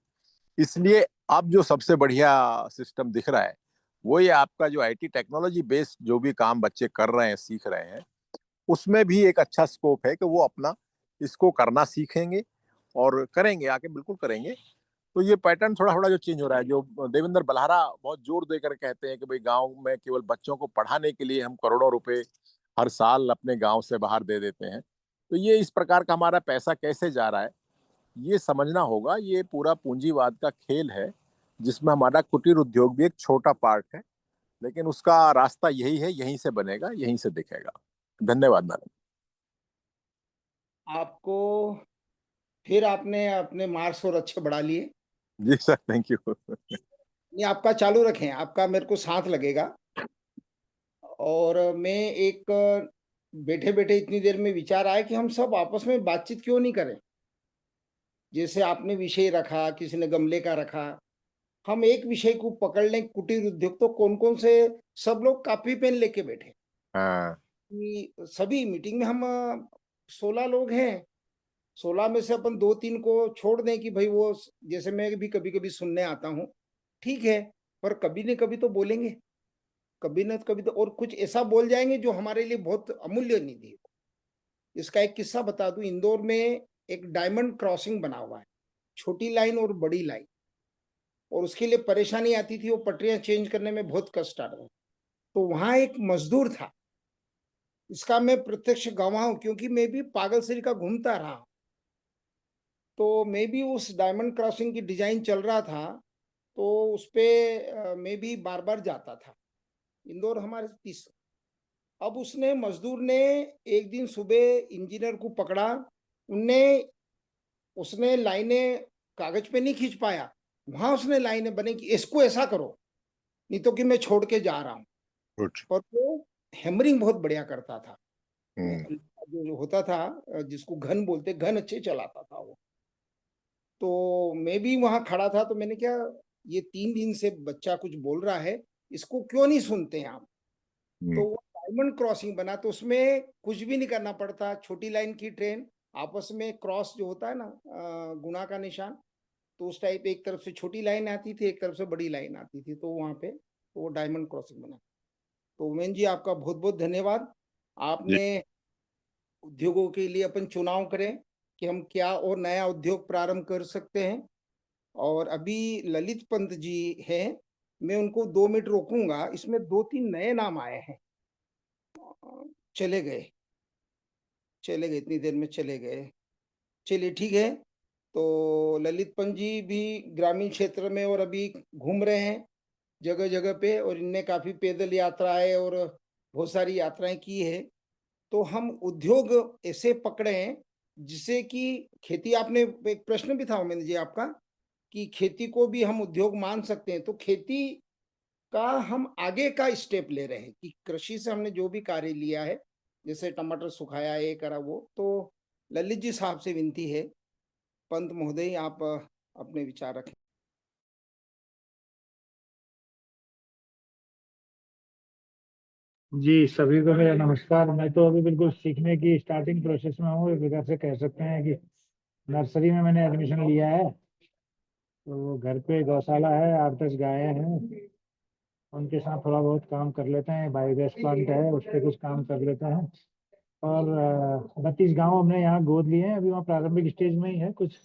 इसलिए अब जो सबसे बढ़िया सिस्टम दिख रहा है वो ये आपका जो आईटी टेक्नोलॉजी बेस्ड जो भी काम बच्चे कर रहे हैं, सीख रहे हैं, उसमें भी एक अच्छा स्कोप है कि वो अपना इसको करना सीखेंगे और करेंगे, आके बिल्कुल करेंगे। तो ये पैटर्न थोड़ा थोड़ा जो चेंज हो रहा है, जो देवेंद्र बल्हारा बहुत जोर देकर कहते हैं कि भाई गांव में केवल बच्चों को पढ़ाने के लिए हम करोड़ों रुपए हर साल अपने गांव से बाहर दे देते हैं, तो ये इस प्रकार का हमारा पैसा कैसे जा रहा है ये समझना होगा। ये पूरा पूंजीवाद का खेल है जिसमें हमारा कुटीर उद्योग भी एक छोटा पार्ट है, लेकिन उसका रास्ता यही है, यहीं से बनेगा, यहीं से दिखेगा। धन्यवाद मैडम। आपको फिर आपने अपने मार्क्स और अच्छे बढ़ा लिए। जी सर, थैंक यू। नहीं, आपका चालू रखें, आपका मेरे को साथ लगेगा। और मैं एक बैठे-बैठे इतनी देर में विचार आया कि हम सब आपस में बातचीत क्यों नहीं करें? जैसे आपने विषय रखा, किसी ने गमले का रखा, हम एक विषय को पकड़ लें, कुटीर उद्योग। तो कौन-कौन से सब लोग कॉपी पेन लेके बैठे हाँ, कि सभी मीटिंग में हम 16 लोग हैं, 16 में से अपन 2-3 को छोड़ दें कि भई वो जैसे मैं भी कभी-कभी सुनने आता हूँ, ठीक है, पर कभी न कभी तो बोलेंगे, कभी न कभी तो और कुछ ऐसा बोल जाएँगे जो हमारे लिए बहुत अमूल्य निधि हो। इसका एक किस्सा बता दूँ, इंदौर में एक डायमंड क्रॉसिंग बना हुआ है, छोटी लाइन और बड़ी लाइन, और उसके लिए परेशानी आती थी, वो पटरियाँ चेंज करने में बहुत कष्ट आ रहा था। तो वहाँ एक मज़दूर था, इसका मैं प्रत्यक्ष गवाह हूँ क्योंकि मैं भी पागलसरी का घूमता रहा हूँ। तो मैं भी उस डायमंड क्रॉसिंग की डिज़ाइन चल रहा था, तो उसपे मैं भी बार-बार जाता था। इंदौर हमारे 30। अब उसने मज़दूर ने एक दिन सुबह इंजीनियर को पकड़ा, उनने उसने लाइनें कागज़ पे नहीं खींच पाया, वहाँ उसने लाइनें बनाई कि इसको ऐसा करो, नहीं तो कि मैं छोड़ के जा रहा हूँ। गुड। पर वो हैमरिंग बहुत बढ़िया करता था। जो होता था जिसको घन बोलते, घन अच्छे चलाता था वो। तो मैं भी वहाँ खड़ा था, तो मैंने क्या, ये 3 दिन से बच्चा कुछ बोल रहा है, इसको क्यों नहीं सुनते हैं आप? तो वो डायमंड क्रॉसिंग बना, तो उसमें कुछ भी नहीं करना पड़ता, छोटी लाइन की ट्रेन आपस में क्रॉस जो होता है ना, गुणा का निशान, तो उस टाइप एक तरफ से छोटी लाइन आती थी, एक तरफ से बड़ी लाइन आती थी, तो वहाँ पे तो वो डायमंड क्रॉसिंग बना। तो उमेन जी, आपका बहुत-बहुत धन्यवाद। जी, आपने उद्योगों के लिए अपन चुनाव करें कि हम क्या और नया उद्योग प्रारंभ कर सकते हैं। और अभी ललित पंत जी हैं, मैं उनको 2 मिनट रोकूँगा, इसमें 2-3 नए नाम आए हैं। चले गए, चले गए, इतनी देर में चले गए। चलिए ठीक है, तो ललित पंत जी भी ग्रामीण क्षेत्र में और अभी घूम रहे हैं जगह-जगह पे, और इनने काफ़ी पैदल यात्राएँ और बहुत सारी यात्राएँ की है। तो हम उद्योग ऐसे पकड़ें जिससे कि खेती, आपने एक प्रश्न भी था उमेंद्र जी आपका, कि खेती को भी हम उद्योग मान सकते हैं। तो खेती का हम आगे का स्टेप ले रहे हैं कि कृषि से हमने जो भी कार्य लिया है, जैसे टमाटर सुखाया, ये करा वो, तो ललित जी साहब से विनती है, पंत महोदय आप अपने विचार रखें। जी, सभी को मेरा नमस्कार। मैं तो अभी बिल्कुल सीखने की स्टार्टिंग प्रोसेस में हूँ। एक प्रकार से कह सकते हैं कि नर्सरी में मैंने एडमिशन लिया है। तो घर पे गौशाला है, 8-10 गायें हैं, उनके साथ थोड़ा बहुत काम कर लेते हैं। बायोगैस प्लांट है, उस पर कुछ काम कर लेते हैं। और 32 गाँव हमने यहाँ गोद लिए हैं। अभी वहाँ प्रारंभिक स्टेज में ही है। कुछ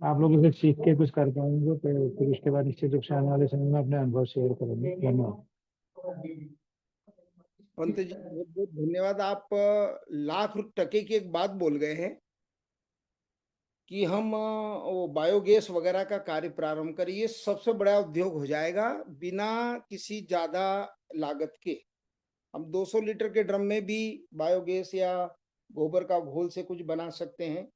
आप लोगों से सीख के कुछ कर पाएंगे, तो फिर उसके बाद निश्चित रूप से आने वाले समय में अपने अनुभव शेयर करेंगे। धन्यवाद। पंत जी, बहुत-बहुत धन्यवाद। आप लाख टके की एक बात बोल गए हैं कि हम वो बायोगैस वगैरह का कार्य प्रारंभ करें। ये सबसे बड़ा उद्योग हो जाएगा बिना किसी ज़्यादा लागत के। हम 200 लीटर के ड्रम में भी बायोगैस या गोबर का घोल से कुछ बना सकते हैं।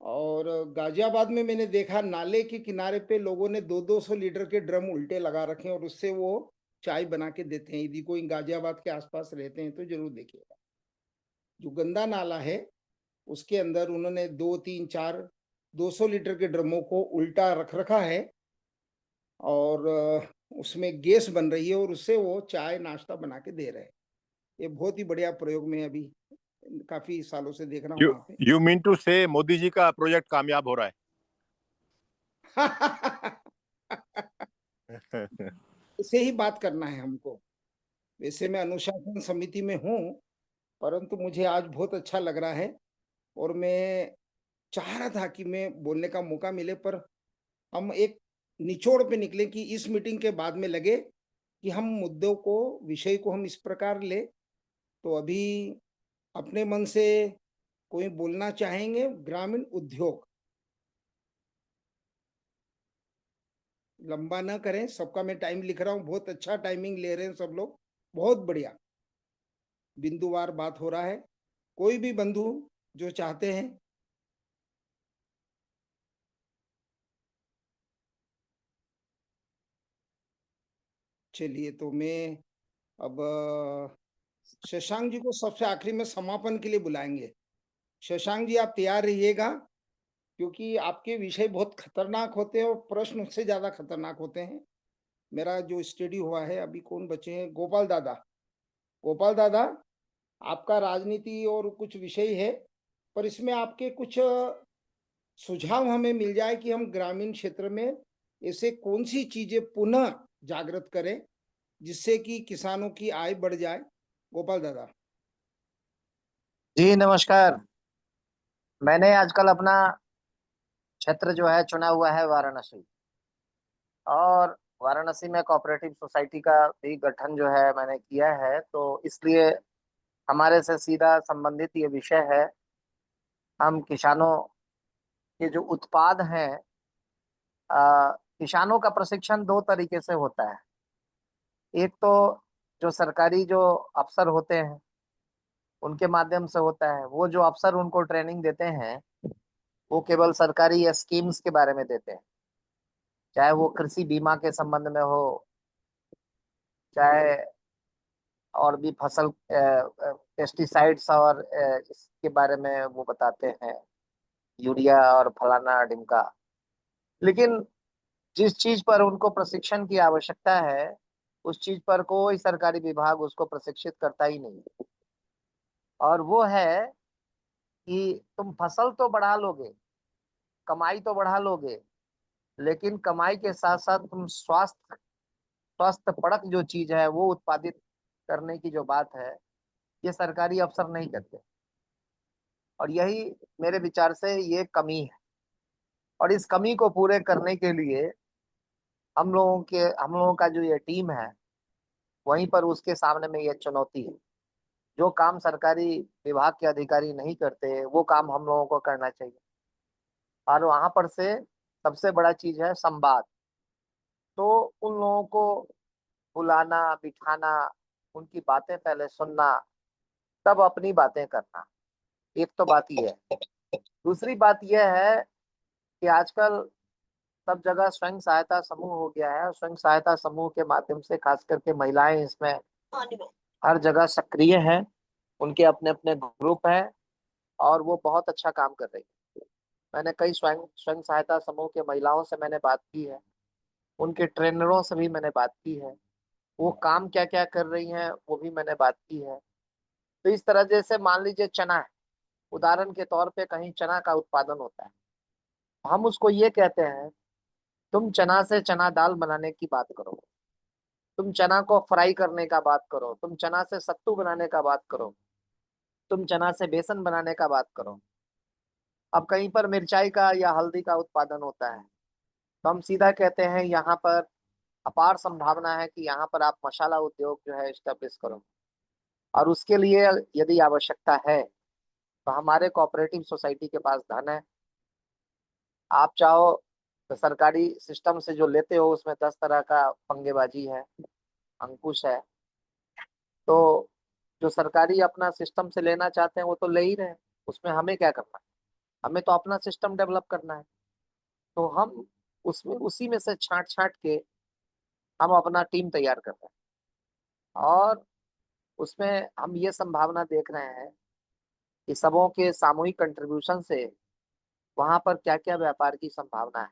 और गाजियाबाद में मैंने देखा, नाले के किनारे पे लोगों ने 2-200 लीटर के ड्रम उल्टे लगा रखे हैं और उससे वो चाय बना के देते हैं। यदि कोई गाजियाबाद के आसपास रहते हैं तो ज़रूर देखिएगा। जो गंदा नाला है, उसके अंदर उन्होंने 2, 3, 4 200 लीटर के ड्रमों को उल्टा रख रखा है, और उसमें गैस बन रही है और उससे वो चाय नाश्ता बना के दे रहे हैं। ये बहुत ही बढ़िया प्रयोग मैं अभी काफ़ी सालों से देख रहा हूँ यू वहाँ पे। यू मीन टू से मोदी जी का प्रोजेक्ट कामयाब हो रहा है। ऐसे ही बात करना है हमको। वैसे मैं अनुशासन समिति में हूँ, परंतु मुझे आज बहुत अच्छा लग रहा है, और मैं चाह रहा था कि मैं बोलने का मौका मिले, पर हम एक निचोड़ पे निकले कि इस मीटिंग के बाद में लगे कि हम मुद्दों को, विषय को हम इस प्रकार ले। तो अभी अपने मन से कोई बोलना चाहेंगे? ग्रामीण उद्योग, लंबा ना करें, सबका मैं टाइम लिख रहा हूँ, बहुत अच्छा टाइमिंग ले रहे हैं सब लोग, बहुत बढ़िया। बिंदुवार बात हो रहा है। कोई भी बंधु जो चाहते हैं चलिए, तो मैं अब शशांक जी को सबसे आखिरी में समापन के लिए बुलाएंगे। शशांक जी, आप तैयार रहिएगा, क्योंकि आपके विषय बहुत खतरनाक होते हैं और प्रश्न उससे ज्यादा खतरनाक होते हैं। मेरा जो स्टडी हुआ है, अभी कौन बचे हैं? गोपाल दादा। गोपाल दादा, आपका राजनीति और कुछ विषय है, पर इसमें आपके कुछ सुझाव हमें मिल जाए कि हम ग्रामीण क्षेत्र में ऐसे कौन सी चीजें पुनः जागृत करें जिससे कि किसानों की आय बढ़ जाए। गोपाल दादा। जी नमस्कार। मैंने आजकल अपना क्षेत्र जो है चुना हुआ है वाराणसी, और वाराणसी में कोऑपरेटिव सोसाइटी का भी गठन जो है मैंने किया है। तो इसलिए हमारे से सीधा संबंधित ये विषय है। हम किसानों के जो उत्पाद हैं, किसानों का प्रशिक्षण दो तरीके से होता है। एक तो जो सरकारी जो अफसर होते हैं उनके माध्यम से होता है। वो जो अफसर उनको ट्रेनिंग देते हैं वो केवल सरकारी स्कीम्स के बारे में देते हैं, चाहे वो कृषि बीमा के संबंध में हो, चाहे और भी फसल पेस्टिसाइड्स और इसके बारे में वो बताते हैं, यूरिया और फलाना ढिमका। लेकिन जिस चीज पर उनको प्रशिक्षण की आवश्यकता है उस चीज पर कोई सरकारी विभाग उसको प्रशिक्षित करता ही नहीं। और वो है कि तुम फसल तो बढ़ा लोगे, कमाई तो बढ़ा लोगे, लेकिन कमाई के साथ साथ तुम स्वास्थ्य परक जो चीज है वो उत्पादित करने की जो बात है, ये सरकारी अफसर नहीं करते। और यही मेरे विचार से ये कमी है। और इस कमी को पूरे करने के लिए हम लोगों का जो ये टीम है, वहीं पर उसके सामने में ये चुनौती है। जो काम सरकारी विभाग के अधिकारी नहीं करते वो काम हम लोगों को करना चाहिए। और वहां पर से सबसे बड़ा चीज है संवाद। तो उन लोगों को बुलाना, बिठाना, उनकी बातें पहले सुनना, तब अपनी बातें करना। एक तो बात यह है। दूसरी बात यह है कि आजकल सब जगह स्वयं सहायता समूह हो गया है, और स्वयं सहायता समूह के माध्यम से खास करके महिलाएं इसमें हर जगह सक्रिय हैं। उनके अपने अपने ग्रुप हैं और वो बहुत अच्छा काम कर रही है। मैंने कई स्वयं स्वयं सहायता समूह के महिलाओं से मैंने बात की है, उनके ट्रेनरों से भी मैंने बात की है, वो काम क्या क्या कर रही हैं वो भी मैंने बात की है। तो इस तरह जैसे मान लीजिए चना है, उदाहरण के तौर पे कहीं चना का उत्पादन होता है, हम उसको ये कहते हैं तुम चना से चना दाल बनाने की बात करो, तुम चना को फ्राई करने का बात करो, तुम चना से सत्तू बनाने का बात करो, तुम चना से बेसन बनाने का बात करो। अब कहीं पर मिर्चाई का या हल्दी का उत्पादन होता है तो हम सीधा कहते हैं यहाँ पर अपार संभावना है कि यहाँ पर आप मसाला उद्योग जो है स्टेब्लिश करो। और उसके लिए यदि आवश्यकता है तो हमारे कोऑपरेटिव सोसाइटी के पास धन है। आप चाहो तो सरकारी सिस्टम से जो लेते हो उसमें 10 तरह का पंगेबाजी है, अंकुश है। तो जो सरकारी अपना सिस्टम से लेना चाहते हैं वो तो ले ही रहे हैं, उसमें हमें क्या करना है? हमें तो अपना सिस्टम डेवलप करना है। तो हम उसमें उसी में से छांट छांट के हम अपना टीम तैयार कर रहे हैं। और उसमें हम ये संभावना देख रहे हैं कि सबों के सामूहिक कंट्रीब्यूशन से वहां पर क्या क्या व्यापार की संभावना है।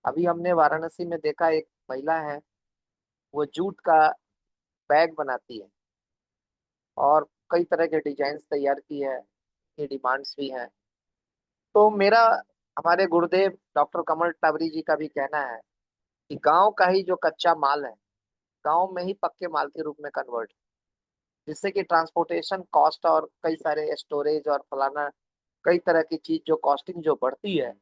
अभी हमने वाराणसी में देखा, एक महिला है वो जूट का बैग बनाती है और कई तरह के डिजाइन तैयार की है, ये डिमांड्स भी हैं। तो मेरा हमारे गुरुदेव डॉक्टर कमल टावरी जी का भी कहना है कि गांव का ही जो कच्चा माल है गांव में ही पक्के माल के रूप में कन्वर्ट, जिससे कि ट्रांसपोर्टेशन कॉस्ट और कई सारे स्टोरेज और फलाना कई तरह की चीज जो कॉस्टिंग जो बढ़ती है,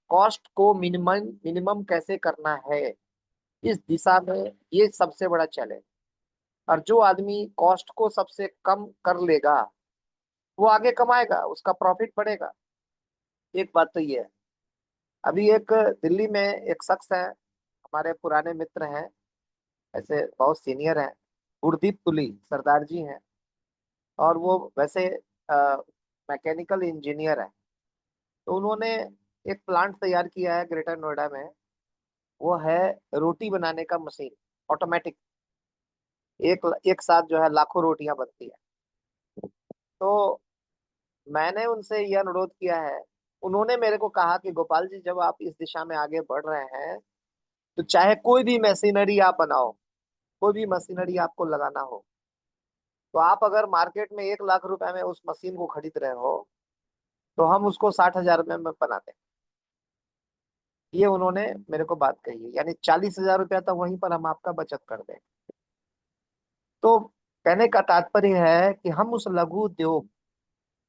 कॉस्ट को मिनिमम मिनिमम कैसे करना है, इस दिशा में ये सबसे बड़ा चैलेंज। और जो आदमी कॉस्ट को सबसे कम कर लेगा वो आगे कमाएगा, उसका प्रॉफिट बढ़ेगा। एक बात तो ये है। अभी एक दिल्ली में एक शख्स है, हमारे पुराने मित्र हैं, ऐसे बहुत सीनियर हैं, गुरदीप तुली सरदार जी हैं। और वो वैसे मैकेनिकल इंजीनियर है। तो उन्होंने एक प्लांट तैयार किया है ग्रेटर नोएडा में। वो है रोटी बनाने का मशीन, ऑटोमेटिक। एक साथ जो है लाखों रोटियां बनती है। तो मैंने उनसे ये अनुरोध किया है, उन्होंने मेरे को कहा कि गोपाल जी, जब आप इस दिशा में आगे बढ़ रहे हैं तो चाहे कोई भी मशीनरी आप बनाओ, कोई भी मशीनरी आपको लगाना हो, तो आप अगर मार्केट में 1 लाख रुपए में उस मशीन को खरीद रहे हो तो हम उसको 60,000 रुपये में बना दें। ये उन्होंने मेरे को बात कही है, यानी 40,000 रुपया तो वहीं पर हम आपका बचत कर दें। तो कहने का तात्पर्य है कि हम उस लघु उद्योग,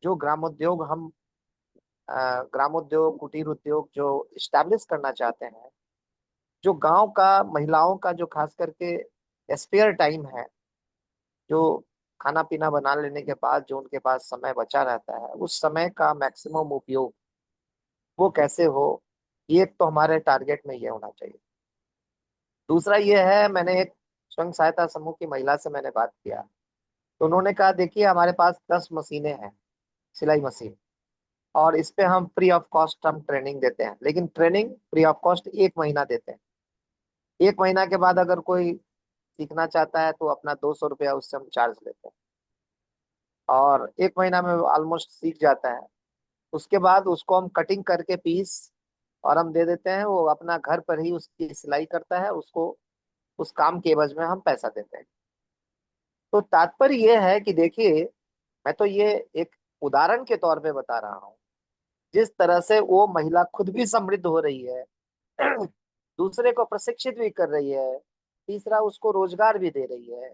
जो ग्रामोद्योग हम ग्रामोद्योग कुटीर उद्योग जो इस्टेब्लिश करना चाहते हैं, जो गांव का महिलाओं का जो खास करके स्पेयर टाइम है, जो खाना पीना बना लेने के बाद जो उनके पास समय बचा रहता है, उस समय का मैक्सिमम उपयोग वो कैसे हो, ये तो हमारे टारगेट में ये होना चाहिए। दूसरा ये है, मैंने एक स्वयं सहायता समूह की महिला से मैंने बात किया, तो उन्होंने कहा देखिए हमारे पास 10 मशीनें हैं, सिलाई मशीन, और इस पे हम फ्री ऑफ कॉस्ट हम ट्रेनिंग देते हैं। लेकिन ट्रेनिंग फ्री ऑफ कॉस्ट 1 महीना देते हैं। 1 महीना के बाद अगर कोई सीखना चाहता है तो अपना 200 रुपया उससे हम चार्ज लेते हैं, और 1 महीना में ऑलमोस्ट सीख जाता है। उसके बाद उसको हम कटिंग करके पीस और हम दे देते हैं, वो अपना घर पर ही उसकी सिलाई करता है, उसको उस काम के एवज में हम पैसा देते हैं। तो तात्पर्य ये है कि देखिए, मैं तो ये एक उदाहरण के तौर पे बता रहा हूँ, जिस तरह से वो महिला खुद भी समृद्ध हो रही है, दूसरे को प्रशिक्षित भी कर रही है, तीसरा उसको रोजगार भी दे रही है।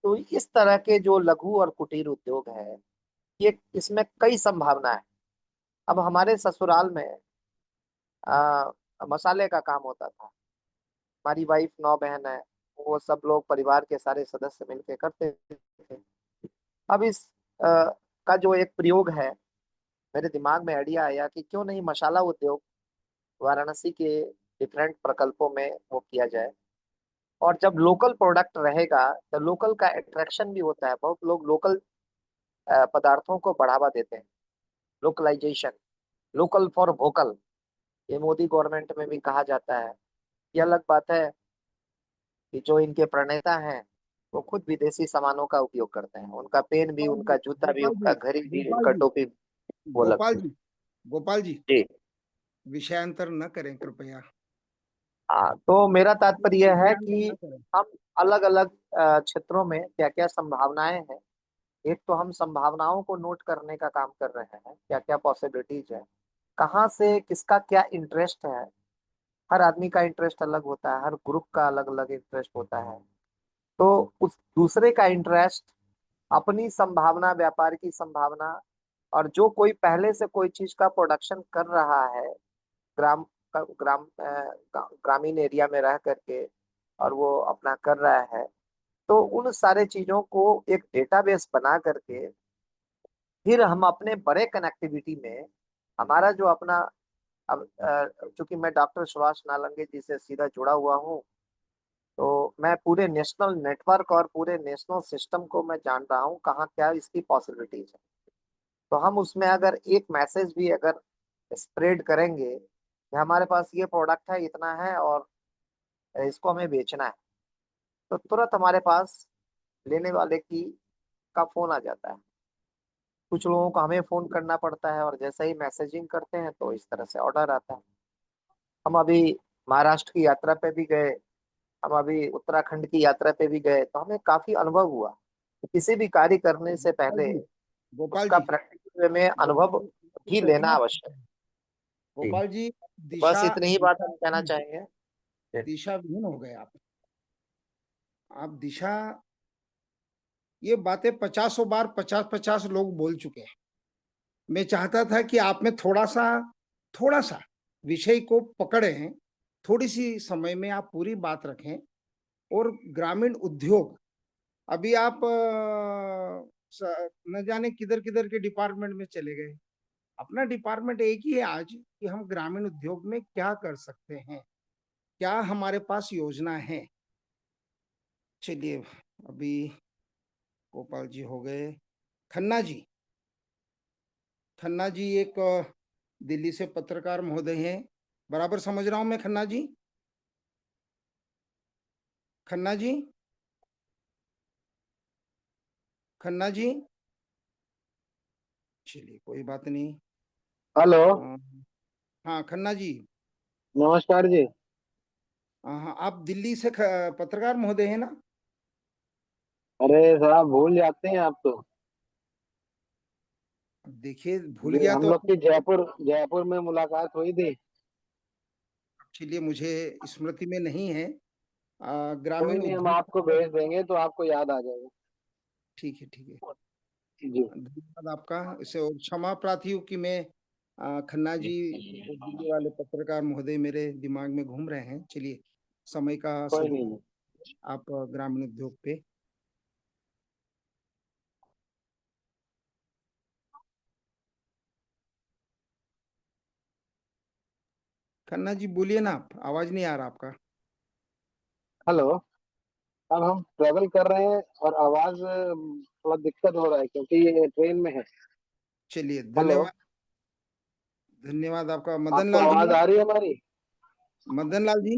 तो इस तरह के जो लघु और कुटीर उद्योग है, ये इसमें कई संभावना है। अब हमारे ससुराल में आ, मसाले का काम होता था। हमारी वाइफ 9 बहन है, वो सब लोग परिवार के सारे सदस्य मिलके करते थे। अब इस आ, का जो एक प्रयोग है, मेरे दिमाग में आइडिया आया कि क्यों नहीं मसाला उद्योग वाराणसी के डिफरेंट प्रकल्पों में वो किया जाए। और जब लोकल प्रोडक्ट रहेगा तो लोकल का अट्रैक्शन भी होता है। बहुत लोग लोकल पदार्थों को बढ़ावा देते हैं। लोकलाइजेशन, लोकल फॉर वोकल, ये मोदी गवर्नमेंट में भी कहा जाता है। ये अलग बात है कि जो इनके प्रणेता हैं वो खुद विदेशी सामानों का उपयोग करते हैं। उनका पेन भी, उनका जूता भी, गोपाल जी, उनका घड़ी भी, गोपाल उनका जी, टोपी वो गोपाल लगती जी, गोपाल जी, है। जी विषयांतर न करें कृपया। हाँ, तो मेरा तात्पर्य यह है विषयांतर कि न करें। हम अलग अलग क्षेत्रों में क्या क्या संभावनाएं हैं, एक तो हम संभावनाओं को नोट करने का काम कर रहे हैं, क्या क्या पॉसिबिलिटीज है, कहाँ से किसका क्या इंटरेस्ट है। हर आदमी का इंटरेस्ट अलग होता है, हर ग्रुप का अलग अलग इंटरेस्ट होता है। तो उस दूसरे का इंटरेस्ट, अपनी संभावना, व्यापार की संभावना, और जो कोई पहले से कोई चीज का प्रोडक्शन कर रहा है ग्राम ग्रामीण एरिया में रह करके, और वो अपना कर रहा है, तो उन सारे चीजों को एक डेटाबेस बना करके फिर हम अपने बड़े कनेक्टिविटी में, हमारा जो अपना, अब चूंकि मैं डॉक्टर सुभाष नालंगे जी से सीधा जुड़ा हुआ हूँ, तो मैं पूरे नेशनल नेटवर्क और पूरे नेशनल सिस्टम को मैं जान रहा हूँ कहाँ क्या इसकी पॉसिबिलिटीज है। तो हम उसमें अगर एक मैसेज भी अगर स्प्रेड करेंगे कि हमारे पास ये प्रोडक्ट है, इतना है, और इसको हमें बेचना है, तो तुरंत हमारे पास लेने वाले की का फोन आ जाता है। कुछ लोगों को हमें फोन करना पड़ता है, और जैसे ही मैसेजिंग करते हैं तो इस तरह से ऑर्डर आता है। हम अभी महाराष्ट्र की यात्रा पे भी गए, हम अभी उत्तराखंड की यात्रा पे भी गए, तो हमें काफी अनुभव हुआ कि किसी भी कार्य करने से गोपाल पहले जी, गोपाल उसका जी, प्रैक्टिकल वे में अनुभव गोपाल भी जी, लेना इतना आवश्यक है। जी, गोपाल जी, बस दिशा इतनी ही बात दिशा हम कहना चाहेंगे। जी। दिशा विहीन हो गए आप दिशा। ये बातें 50 बार 50 लोग बोल चुके हैं। मैं चाहता था कि आप में थोड़ा सा विषय को पकड़ें, थोड़ी सी समय में आप पूरी बात रखें। और ग्रामीण उद्योग, अभी आप न जाने किधर किधर के डिपार्टमेंट में चले गए। अपना डिपार्टमेंट एक ही है आज कि हम ग्रामीण उद्योग में क्या कर सकते हैं, क्या हमारे पास योजना है। चलिए, अभी गोपाल जी हो गए। खन्ना जी, खन्ना जी एक दिल्ली से पत्रकार महोदय हैं, बराबर समझ रहा हूं मैं खन्ना जी? खन्ना जी, खन्ना जी, चलिए कोई बात नहीं। हेलो। हाँ खन्ना जी। नमस्कार जी। हाँ, आप दिल्ली से पत्रकार महोदय हैं ना? अरे सर, आप भूल जाते हैं आप तो। देखिए भूल जी, गया हम तो लोग की जयपुर जयपुर में मुलाकात हुई थी। चलिए, मुझे स्मृति में नहीं है। कोई ग्रामीण नहीं, हम उद्योग। आपको भेज देंगे तो आपको याद आ जाएगा। ठीक है, ठीक है। जी। धन्यवाद आपका। इसे और क्षमा प्रार्थी हूँ कि मैं खन्ना जी, वो दिल्ली वाले पत्रकार महोदय मेरे दिमाग में घूम रहे हैं। चलिए, समय का कोई सदुपयोग। नहीं। आप ग्रामीण उद्योग पे। खन्ना जी बोलिए ना, आप आवाज नहीं आ रहा आपका। हेलो। अब हम ट्रेवल कर रहे हैं और आवाज थोड़ा दिक्कत हो रहा है क्योंकि ये ट्रेन में है। चलिए, हेलो। धन्यवाद। धन्यवाद आपका। मदन आपको लाल जी, आवाज आ रही है हमारी? मदन लाल जी,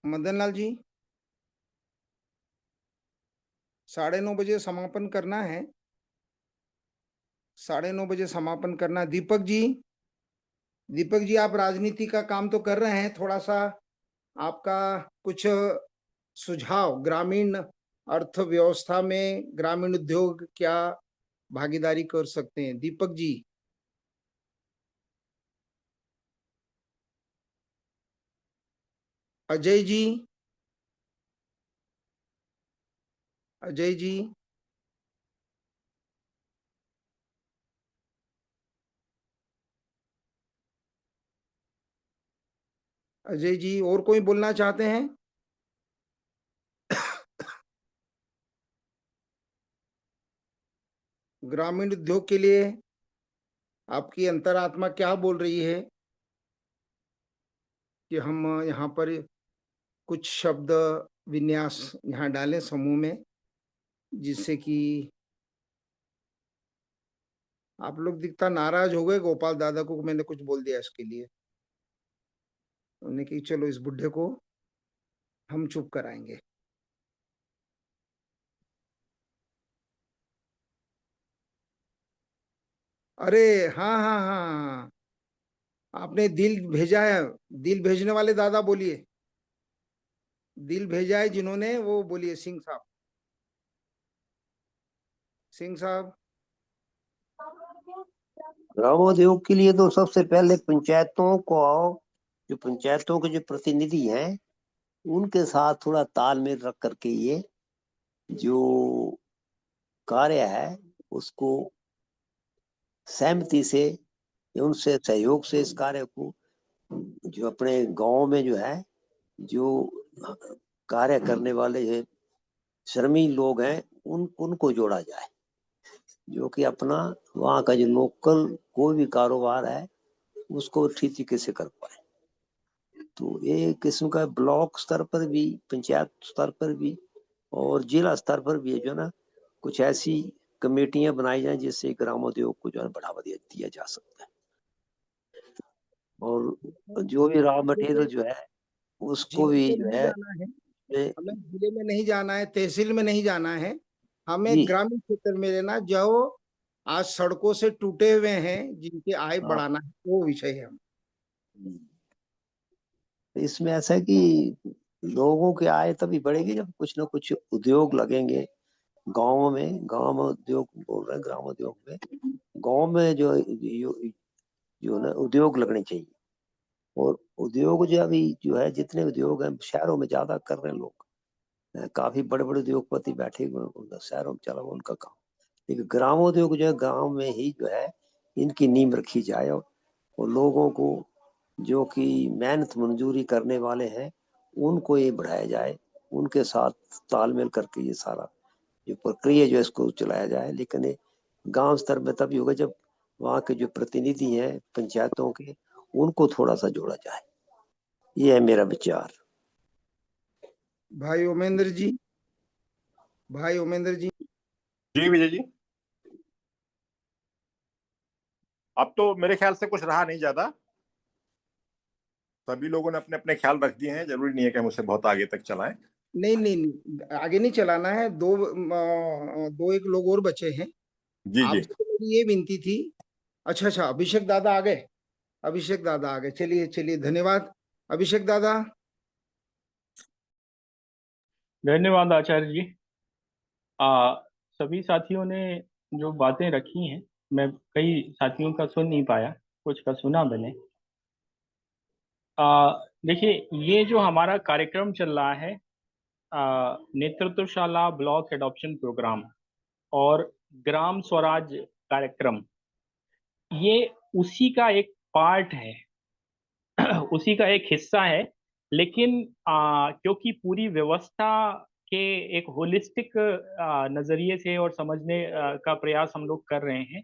मदन लाल जी, 9:30 बजे समापन करना है। 9:30 बजे समापन करना है। दीपक जी, दीपक जी, आप राजनीति का काम तो कर रहे हैं, थोड़ा सा आपका कुछ सुझाव, ग्रामीण अर्थव्यवस्था में ग्रामीण उद्योग क्या भागीदारी कर सकते हैं? दीपक जी। अजय जी, अजय जी, अजय जी, और कोई बोलना चाहते हैं? ग्रामीण उद्योग के लिए आपकी अंतरात्मा क्या बोल रही है कि हम यहाँ पर कुछ शब्द विन्यास यहाँ डालें समूह में, जिससे कि आप लोग दिखता नाराज हो गए गोपाल दादा को, मैंने कुछ बोल दिया इसके लिए। उन्होंने कि चलो इस बुढ़े को हम चुप कराएंगे। अरे हाँ हाँ हाँ हाँ, आपने दिल भेजा है। दिल भेजने वाले दादा बोलिए। दिल भेजा है जिन्होंने, वो बोलिए, सिंह साहब, सिंह साहब। ग्रामोद्योग के लिए तो सबसे पहले पंचायतों को, जो पंचायतों के जो प्रतिनिधि हैं, उनके साथ थोड़ा तालमेल रख करके ये जो कार्य है उसको सहमति से, उनसे सहयोग से इस कार्य को, जो अपने गांव में जो है, जो कार्य करने वाले है श्रमी लोग हैं, उनको जोड़ा जाए, जो कि अपना वहाँ का जो लोकल कोई भी कारोबार है उसको ठीक तरीके से कर पाए। तो ये किस्म का ब्लॉक स्तर पर भी, पंचायत स्तर पर भी और जिला स्तर पर भी जो ना कुछ ऐसी कमेटियां बनाई जाएं जिससे ग्रामोद्योग को जो है बढ़ावा दिया जा सकता है। और जो भी रॉ मटेरियल जो है उसको जिले भी में जो नहीं है जाना है, हमें जिले में नहीं जाना है, तहसील में नहीं जाना है, हमें जी ग्रामीण क्षेत्र में रहना। जो आज सड़कों से टूटे हुए हैं, जिनकी आय हाँ। बढ़ाना है, वो विषय है। इसमें ऐसा है कि लोगों की आय तभी बढ़ेगी जब कुछ ना कुछ उद्योग लगेंगे गाँव में। गाँव में उद्योग बोल रहे हैं, ग्राम उद्योग में गाँव में जो ना उद्योग लगने चाहिए। और उद्योग जो अभी जो है, जितने उद्योग हैं शहरों में ज्यादा कर रहे हैं लोग, काफी बड़े बड़े उद्योगपति बैठे हुए हैं, शहरों में चला हुआ उनका काम। लेकिन ग्रामोद्योग जो है गांव में ही जो है इनकी नींव रखी जाए, और लोगों को जो कि मेहनत मंजूरी करने वाले हैं उनको ये बढ़ाया जाए, उनके साथ तालमेल करके ये सारा जो प्रक्रिया जो है इसको चलाया जाए। लेकिन ये गांव स्तर में तभी होगा जब वहाँ के जो प्रतिनिधि हैं पंचायतों के, उनको थोड़ा सा जोड़ा जाए। ये है मेरा विचार। भाई उमेंद्र जी, भाई उमेंद्र जी, जी विजय जी, अब तो मेरे ख्याल से कुछ रहा नहीं ज्यादा। सभी लोगों ने अपने अपने ख्याल रख दिए हैं, जरूरी नहीं है कि हम उसे बहुत आगे तक चलाएं। नहीं नहीं नहीं, आगे नहीं चलाना है। दो एक लोग और बचे हैं। जी जी। आपसे तो मेरी ये विनती थी। अच्छा अच्छा, अभिषेक दादा आ गए। अभिषेक दादा आ गए, चलिए चलिए, धन्यवाद अभिषेक दादा। धन्यवाद आचार्य जी। आ, सभी साथियों ने जो बातें रखी हैं, मैं कई साथियों का सुन नहीं पाया, कुछ का सुना मैंने। देखिए, ये जो हमारा कार्यक्रम चल रहा है, नेतृत्वशाला ब्लॉक एडॉप्शन प्रोग्राम और ग्राम स्वराज कार्यक्रम, ये उसी का एक पार्ट है, उसी का एक हिस्सा है। लेकिन क्योंकि पूरी व्यवस्था के एक होलिस्टिक नजरिए से और समझने का प्रयास हम लोग कर रहे हैं,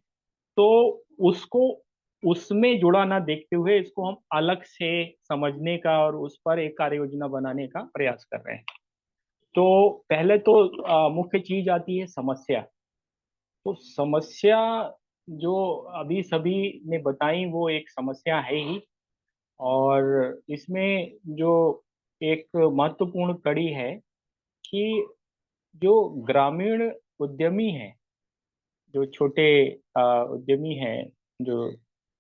तो उसको उसमें जुड़ा ना देखते हुए इसको हम अलग से समझने का और उस पर एक कार्य योजना बनाने का प्रयास कर रहे हैं। तो पहले तो मुख्य चीज आती है समस्या। तो समस्या जो अभी सभी ने बताई, वो एक समस्या है ही। और इसमें जो एक महत्वपूर्ण कड़ी है कि जो ग्रामीण उद्यमी हैं, जो छोटे उद्यमी हैं, जो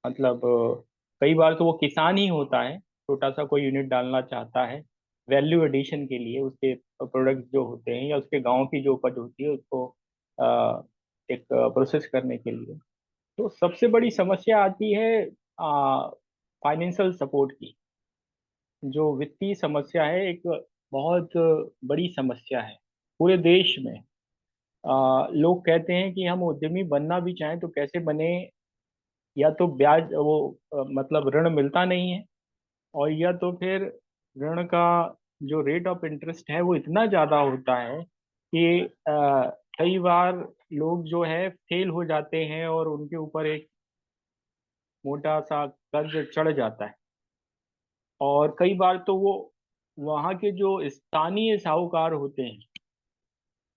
मतलब कई बार तो वो किसान ही होता है, छोटा सा कोई यूनिट डालना चाहता है वैल्यू एडिशन के लिए, उसके प्रोडक्ट्स जो होते हैं या उसके गांव की जो उपज होती है उसको अ, एक प्रोसेस करने के लिए। तो सबसे बड़ी समस्या आती है फाइनेंशियल सपोर्ट की। जो वित्तीय समस्या है, एक बहुत बड़ी समस्या है पूरे देश में। लोग कहते हैं कि हम उद्यमी बनना भी चाहें तो कैसे बने, या तो ब्याज वो मतलब ऋण मिलता नहीं है, और या तो फिर ऋण का जो रेट ऑफ इंटरेस्ट है वो इतना ज़्यादा होता है कि कई बार लोग जो है फेल हो जाते हैं और उनके ऊपर एक मोटा सा कर्ज चढ़ जाता है। और कई बार तो वो वहाँ के जो स्थानीय साहूकार होते हैं,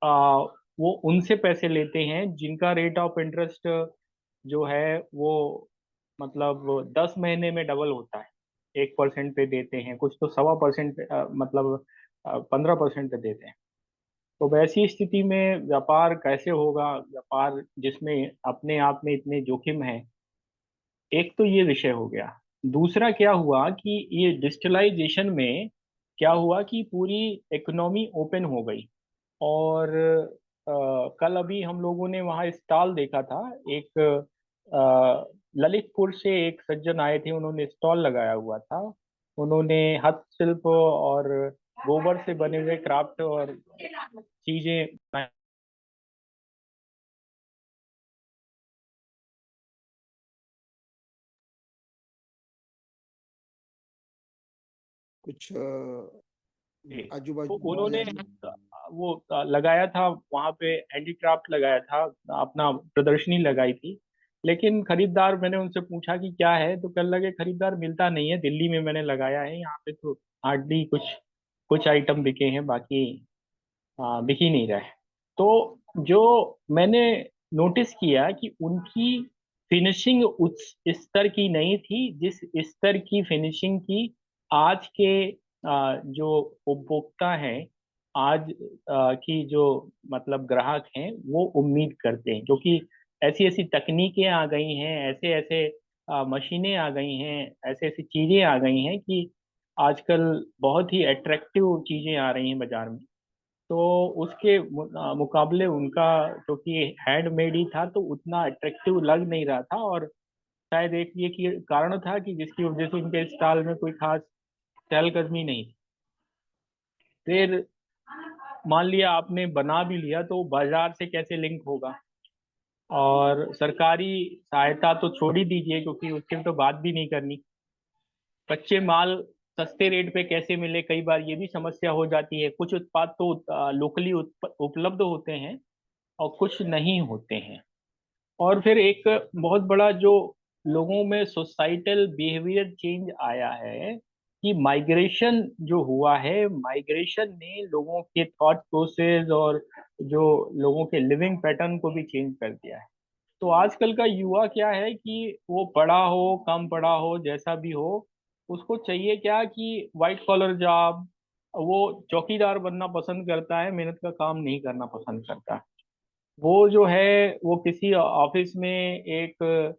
आ, वो उनसे पैसे लेते हैं जिनका रेट ऑफ इंटरेस्ट जो है वो मतलब 10 महीने में डबल होता है। 1% पे देते हैं, कुछ तो 1.25% मतलब 15% पे देते हैं। तो वैसी स्थिति में व्यापार कैसे होगा, व्यापार जिसमें अपने आप में इतने जोखिम है। एक तो ये विषय हो गया। दूसरा क्या हुआ कि ये डिजिटलाइजेशन में क्या हुआ कि पूरी इकोनॉमी ओपन हो गई। और कल अभी हम लोगों ने वहाँ स्टॉल देखा था। एक ललितपुर से एक सज्जन आए थे, उन्होंने स्टॉल लगाया हुआ था। उन्होंने हस्तशिल्प और गोबर से बने हुए क्राफ्ट और चीजें बनाई। कुछ थे। आजू तो बाजू उन्होंने आवाज। वो लगाया था वहां पे, हैंडीक्राफ्ट लगाया था, अपना प्रदर्शनी लगाई थी। लेकिन खरीदार, मैंने उनसे पूछा कि क्या है, तो कहने लगे खरीदार मिलता नहीं है, दिल्ली में मैंने लगाया है, यहाँ पे तो हार्डली कुछ कुछ आइटम बिके हैं, बाकी बिक ही नहीं रहा है। तो जो मैंने नोटिस किया कि उनकी फिनिशिंग उस स्तर की नहीं थी जिस स्तर की फिनिशिंग की आज के जो उपभोक्ता हैं, आज की जो मतलब ग्राहक हैं वो उम्मीद करते हैं। क्योंकि ऐसी ऐसी तकनीकें आ गई हैं, ऐसे ऐसे मशीनें आ गई हैं, ऐसे ऐसी चीजें आ गई हैं कि आजकल बहुत ही अट्रैक्टिव चीजें आ रही हैं बाजार में। तो उसके मुकाबले उनका, क्योंकि हैंडमेड ही था, तो उतना अट्रैक्टिव लग नहीं रहा था। और शायद एक ये कि कारण था कि जिसकी वजह से उनके स्टॉल में कोई खास चहलकदमी नहीं थी। फिर मान लिया आपने बना भी लिया, तो बाजार से कैसे लिंक होगा? और सरकारी सहायता तो छोड़ ही दीजिए, क्योंकि उसकी तो बात भी नहीं करनी। कच्चे माल सस्ते रेट पे कैसे मिले, कई बार ये भी समस्या हो जाती है। कुछ उत्पाद तो लोकली उपलब्ध होते हैं और कुछ नहीं होते हैं। और फिर एक बहुत बड़ा जो लोगों में सोसाइटल बिहेवियर चेंज आया है, कि माइग्रेशन जो हुआ है, माइग्रेशन ने लोगों के थॉट प्रोसेस और जो लोगों के लिविंग पैटर्न को भी चेंज कर दिया है। तो आजकल का युवा क्या है कि वो पढ़ा हो, कम पढ़ा हो, जैसा भी हो, उसको चाहिए क्या कि व्हाइट कॉलर जॉब, वो चौकीदार बनना पसंद करता है, मेहनत का काम नहीं करना पसंद करता। वो जो है वो किसी ऑफिस में एक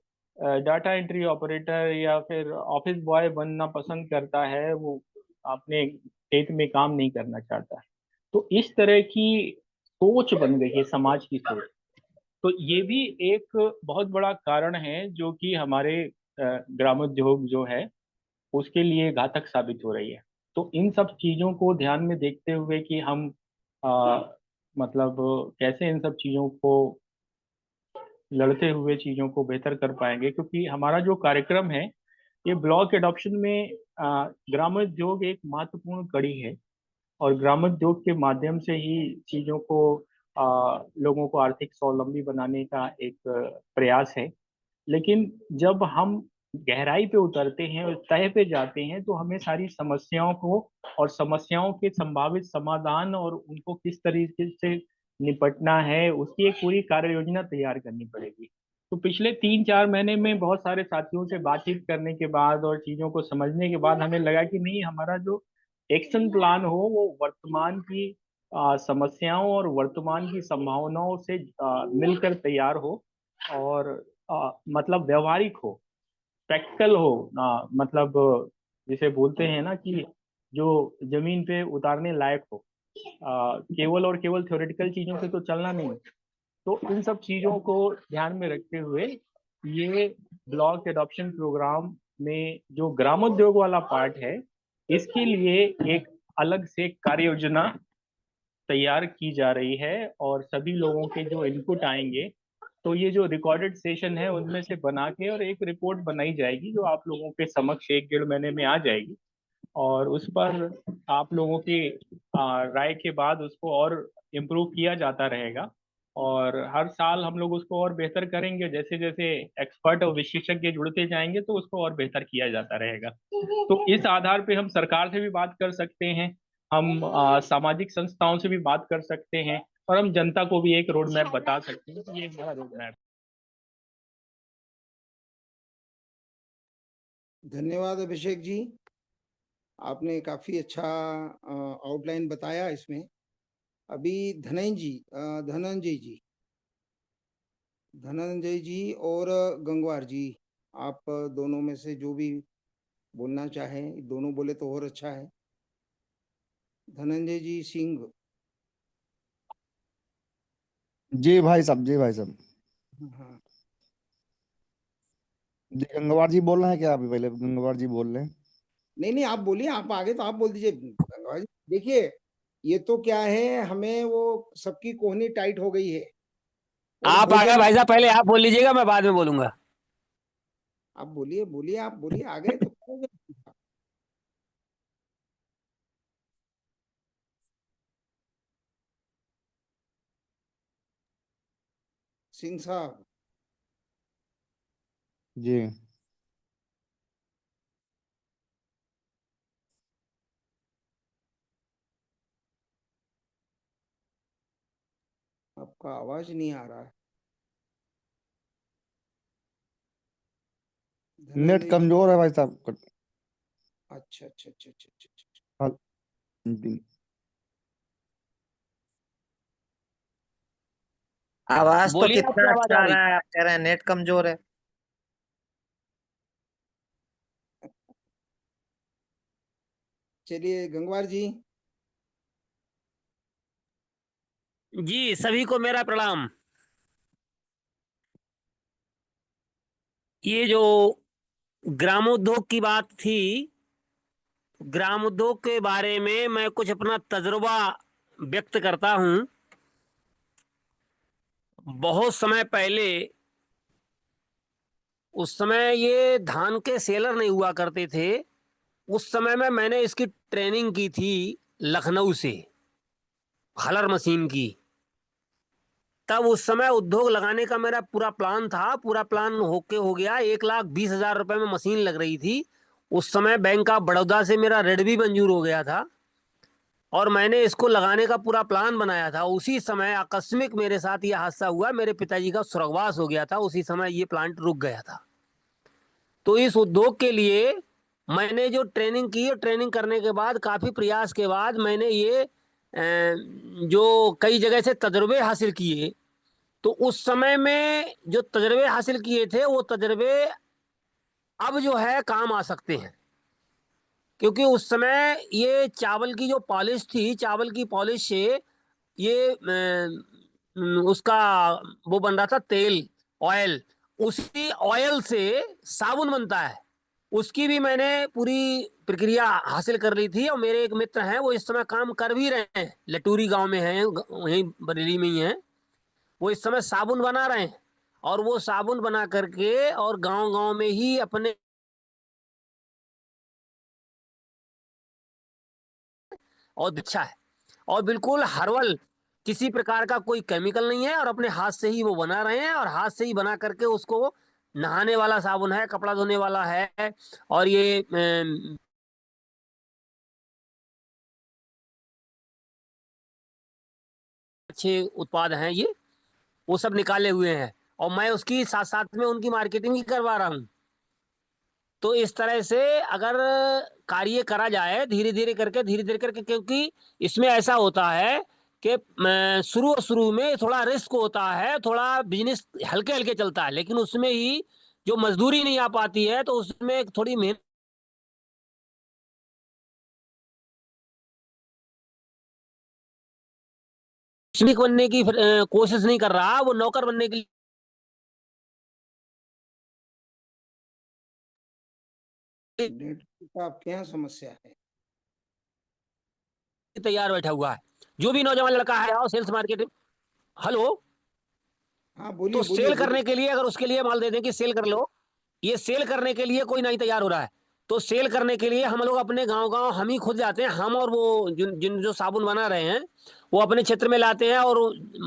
डाटा एंट्री ऑपरेटर या फिर ऑफिस बॉय बनना पसंद करता है, वो अपने खेत में काम नहीं करना चाहता है। तो इस तरह की सोच बन गई है, समाज की सोच। तो ये भी एक बहुत बड़ा कारण है जो कि हमारे ग्रामोद्योग जो है उसके लिए घातक साबित हो रही है। तो इन सब चीजों को ध्यान में देखते हुए कि हम अ, मतलब कैसे इन सब चीजों को लड़ते हुए चीजों को बेहतर कर पाएंगे, क्योंकि हमारा जो कार्यक्रम है ये ब्लॉक एडॉप्शन में ग्रामोद्योग एक महत्वपूर्ण कड़ी है। और ग्रामोद्योग के माध्यम से ही चीजों को लोगों को आर्थिक स्वावलंबी बनाने का एक प्रयास है। लेकिन जब हम गहराई पे उतरते हैं और तह पे जाते हैं तो हमें सारी समस्याओं को और समस्याओं के संभावित समाधान और उनको किस तरीके से निपटना है उसकी एक पूरी कार्य योजना तैयार करनी पड़ेगी। तो पिछले 3-4 महीने में बहुत सारे साथियों से बातचीत करने के बाद और चीजों को समझने के बाद हमें लगा कि नहीं, हमारा जो एक्शन प्लान हो वो वर्तमान की समस्याओं और वर्तमान की संभावनाओं से मिलकर तैयार हो और मतलब व्यवहारिक हो, प्रैक्टिकल हो। मतलब जिसे बोलते हैं ना कि जो जमीन पे उतारने लायक हो। केवल और केवल थ्योरेटिकल चीजों से तो चलना नहीं। तो इन सब चीजों को ध्यान में रखते हुए ये ब्लॉक एडॉप्शन प्रोग्राम में जो ग्रामोद्योग वाला पार्ट है, इसके लिए एक अलग से कार्य योजना तैयार की जा रही है और सभी लोगों के जो इनपुट आएंगे तो ये जो रिकॉर्डेड सेशन है उनमें से बना के और एक रिपोर्ट बनाई जाएगी जो आप लोगों के समक्ष 1-1.5 महीने में आ जाएगी। और उस पर आप लोगों की राय के बाद उसको और इम्प्रूव किया जाता रहेगा। और हर साल हम लोग उसको और बेहतर करेंगे, जैसे जैसे एक्सपर्ट और विशेषज्ञ जुड़ते जाएंगे तो उसको और बेहतर किया जाता रहेगा। तो इस आधार पे हम सरकार से भी बात कर सकते हैं, हम सामाजिक संस्थाओं से भी बात कर सकते हैं और हम जनता को भी एक रोड मैप बता सकते हैं। तो ये हमारा रोड मैप। धन्यवाद अभिषेक जी, आपने काफी अच्छा आउटलाइन बताया इसमें। अभी धनंजय जी और गंगवार जी, आप दोनों में से जो भी बोलना चाहें, दोनों बोले तो और अच्छा है। धनंजय जी सिंह। जी भाई साहब, जी भाई साहब। हाँ, जी गंगवार जी बोल रहे हैं क्या? अभी पहले गंगवार जी बोल रहे हैं। नहीं नहीं, आप बोलिए, आप आगे तो आप बोल दीजिए गंगवार जी। देखिए, ये तो क्या है, हमें वो सबकी कोहनी टाइट हो गई है और आप आ गए भोजन। भाई साहब, पहले आप बोल लीजिएगा, मैं बाद में बोलूंगा। आप बोलिए बोलिए, आप बोलिए, आ गए तो सिंह साहब। जी आपका आवाज नहीं आ रहा है। नेट धनंजय जी। कमजोर है भाई साहब। अच्छा अच्छा अच्छा अच्छा अच्छा अच्छा। हाँ, जी। आवाज तो बोलिए, आपकी कितना आवाज अच्छा आ आ रही। रहा है, आप कह रहे हैं नेट कमजोर है। चलिए गंगवार जी। जी, सभी को मेरा प्रणाम। ये जो ग्रामोद्योग की बात थी, ग्रामोद्योग के बारे में मैं कुछ अपना तजुर्बा व्यक्त करता हूं। बहुत समय पहले, उस समय ये धान के सेलर नहीं हुआ करते थे। उस समय में मैंने इसकी ट्रेनिंग की थी लखनऊ से, हलर मशीन की। तब उस समय उद्योग लगाने का मेरा पूरा प्लान था। पूरा प्लान होके हो गया, 1,20,000 रुपए में मशीन लग रही थी उस समय बैंक ऑफ बड़ौदा से मेरा ऋण भी मंजूर हो गया था और मैंने इसको लगाने का पूरा प्लान बनाया था। उसी समय आकस्मिक मेरे साथ ये हादसा हुआ, मेरे पिताजी का स्वर्गवास हो गया था, उसी समय ये प्लांट रुक गया था। तो इस उद्योग के लिए मैंने जो ट्रेनिंग की, ट्रेनिंग करने के बाद काफ़ी प्रयास के बाद मैंने ये जो कई जगह से तजुर्बे हासिल किए, तो उस समय में जो तजुर्बे हासिल किए थे वो तजुर्बे अब जो है काम आ सकते हैं। क्योंकि उस समय ये चावल की जो पॉलिश थी, चावल की पॉलिश से ये उसका वो बन रहा था तेल, ऑयल, उसी ऑयल से साबुन बनता है। उसकी भी मैंने पूरी प्रक्रिया हासिल कर ली थी और मेरे एक मित्र हैं वो इस समय काम कर भी रहे हैं, लटूरी गांव में हैं, वहीं बरेली में ही हैं। वो इस समय साबुन बना रहे हैं और वो साबुन बना करके और गांव गांव में ही अपने और अच्छा है और बिल्कुल हर्बल, किसी प्रकार का कोई केमिकल नहीं है और अपने हाथ से ही वो बना रहे हैं और हाथ से ही बना करके उसको नहाने वाला साबुन है, कपड़ा धोने वाला है और ये अच्छे उत्पाद हैं ये, वो सब निकाले हुए हैं और मैं उसकी साथ साथ में उनकी मार्केटिंग भी करवा रहा हूँ। तो इस तरह से अगर कार्य करा जाए धीरे धीरे करके, क्योंकि इसमें ऐसा होता है कि शुरू शुरू में थोड़ा रिस्क होता है, थोड़ा बिजनेस हल्के हल्के चलता है, लेकिन उसमें ही जो मजदूरी नहीं आ पाती है तो उसमें थोड़ी मेहनत श्रमिक बनने की कोशिश नहीं कर रहा, वो नौकर बनने के लिए नेटवर्क का आपके यहाँ समस्या है। तैयार बैठा हुआ है। जो भी नौजवान लड़का है आओ सेल्स मार्केटिंग। हेलो, हाँ बोलिए तो बोलिए सेल बोलिए। करने के लिए अगर उसके लिए माल दे दें कि सेल कर लो, ये सेल करने के लिए कोई नहीं तैयार हो रहा है, तो सेल करने के लिए हम लोग अपने गांव गांव हम ही खुद जाते हैं, हम और वो जिन जिन जो साबुन बना रहे हैं वो अपने क्षेत्र में लाते हैं और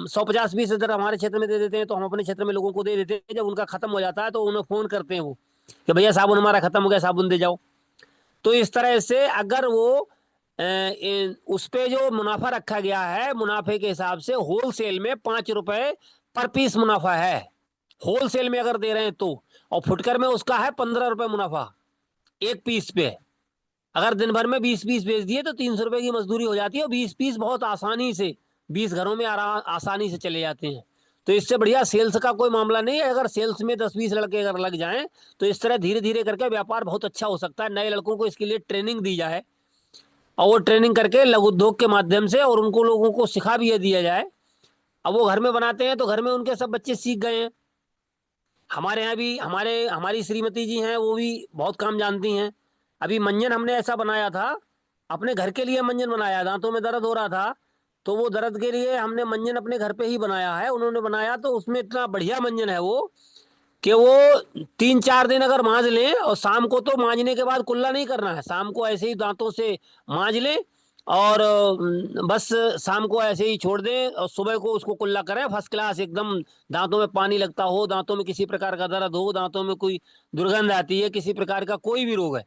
150-20 हमारे क्षेत्र में दे देते हैं, तो हम अपने क्षेत्र में लोगों को दे देते हैं। जब उनका खत्म हो जाता है तो उन्हें फोन करते हैं वो कि भैया साबुन हमारा खत्म हो गया, साबुन दे जाओ। तो इस तरह से अगर वो उस पे जो मुनाफा रखा गया है, मुनाफे के हिसाब से होलसेल में 5 रुपए पर पीस मुनाफा है, होलसेल में अगर दे रहे हैं तो, और फुटकर में उसका है 15 रुपए मुनाफा एक पीस पे। अगर दिन भर में 20 पीस बेच दिए तो 300 रुपए की मजदूरी हो जाती है और 20 पीस बहुत आसानी से 20 घरों में आसानी से चले जाते हैं। तो इससे बढ़िया सेल्स का कोई मामला नहीं है। अगर सेल्स में 10-20 लड़के अगर लग जाएं तो इस तरह धीरे धीरे करके व्यापार बहुत अच्छा हो सकता है। नए लड़कों को इसके लिए ट्रेनिंग दी जाए और वो ट्रेनिंग करके लघु उद्योग के माध्यम से और उनको लोगों को सिखा भी दिया जाए। अब वो घर में बनाते हैं तो घर में उनके सब बच्चे सीख गए हैं। हमारे यहाँ भी हमारी श्रीमती जी हैं, वो भी बहुत काम जानती हैं। अभी मंजन हमने ऐसा बनाया था, अपने घर के लिए मंजन बनाया, दांतों में दर्द हो रहा था तो वो दर्द के लिए हमने मंजन अपने घर पे ही बनाया है। उन्होंने बनाया तो उसमें इतना बढ़िया मंजन है वो कि वो 3-4 दिन अगर मांज लें और शाम को तो मांजने के बाद कुल्ला नहीं करना है, शाम को ऐसे ही दांतों से मांज लें और बस शाम को ऐसे ही छोड़ दें और सुबह को उसको कुल्ला करें फर्स्ट क्लास एकदम। दांतों में पानी लगता हो, दांतों में किसी प्रकार का दर्द हो, दांतों में कोई दुर्गंध आती है, किसी प्रकार का कोई भी रोग है,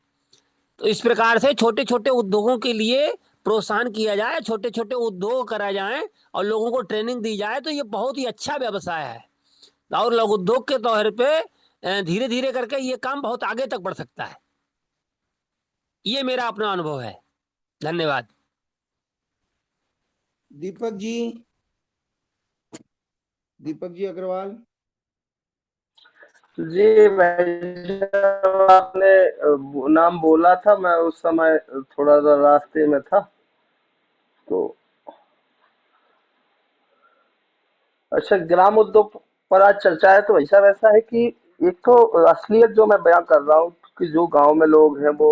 तो इस प्रकार से छोटे छोटे उद्योगों के लिए प्रोत्साहन किया जाए, छोटे छोटे उद्योग कराए जाएं और लोगों को ट्रेनिंग दी जाए तो ये बहुत ही अच्छा व्यवसाय है और लघु उद्योग के तौर पे धीरे धीरे करके ये काम बहुत आगे तक बढ़ सकता है। ये मेरा अपना अनुभव है। धन्यवाद। दीपक जी अग्रवाल। जी भाई, जब आपने नाम बोला था मैं उस समय थोड़ा सा रास्ते में था तो अच्छा, ग्राम उद्योग पर आज चर्चा है तो ऐसा वैसा है कि एक तो असलियत जो मैं बयां कर रहा हूँ कि जो गांव में लोग हैं वो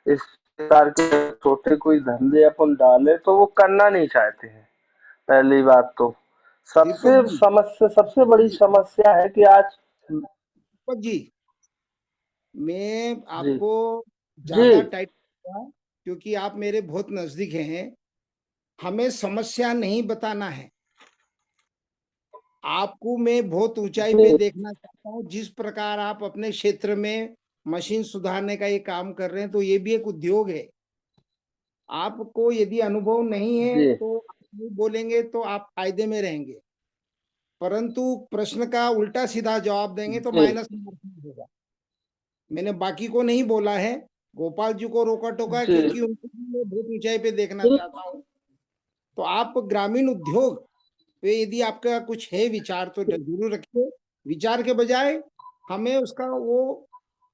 इस प्रकार के छोटे कोई धंधे अपन डाले तो वो करना नहीं चाहते हैं। पहली बात तो सबसे बड़ी समस्या है कि आज दीपक जी, मैं जी आपको जी ज्यादा टाइट क्योंकि आप मेरे बहुत नजदीक हैं। हमें समस्या नहीं बताना है, आपको मैं बहुत ऊंचाई पे जी देखना चाहता हूँ। जिस प्रकार आप अपने क्षेत्र में मशीन सुधारने का ये काम कर रहे हैं, तो ये भी एक उद्योग है। आपको यदि अनुभव नहीं है जी तो आप नहीं बोलेंगे तो आप फायदे में रहेंगे, परंतु प्रश्न का उल्टा सीधा जवाब देंगे तो जी माइनस मार्किंग होगा। मैंने बाकी को नहीं बोला है, गोपाल जी को रोका टोका जी क्योंकि उनको भी मैं बहुत ऊंचाई पे देखना चाहता हूँ। तो आप ग्रामीण उद्योग पे यदि आपका कुछ है विचार तो जरूर रखिए। विचार के बजाय हमें उसका वो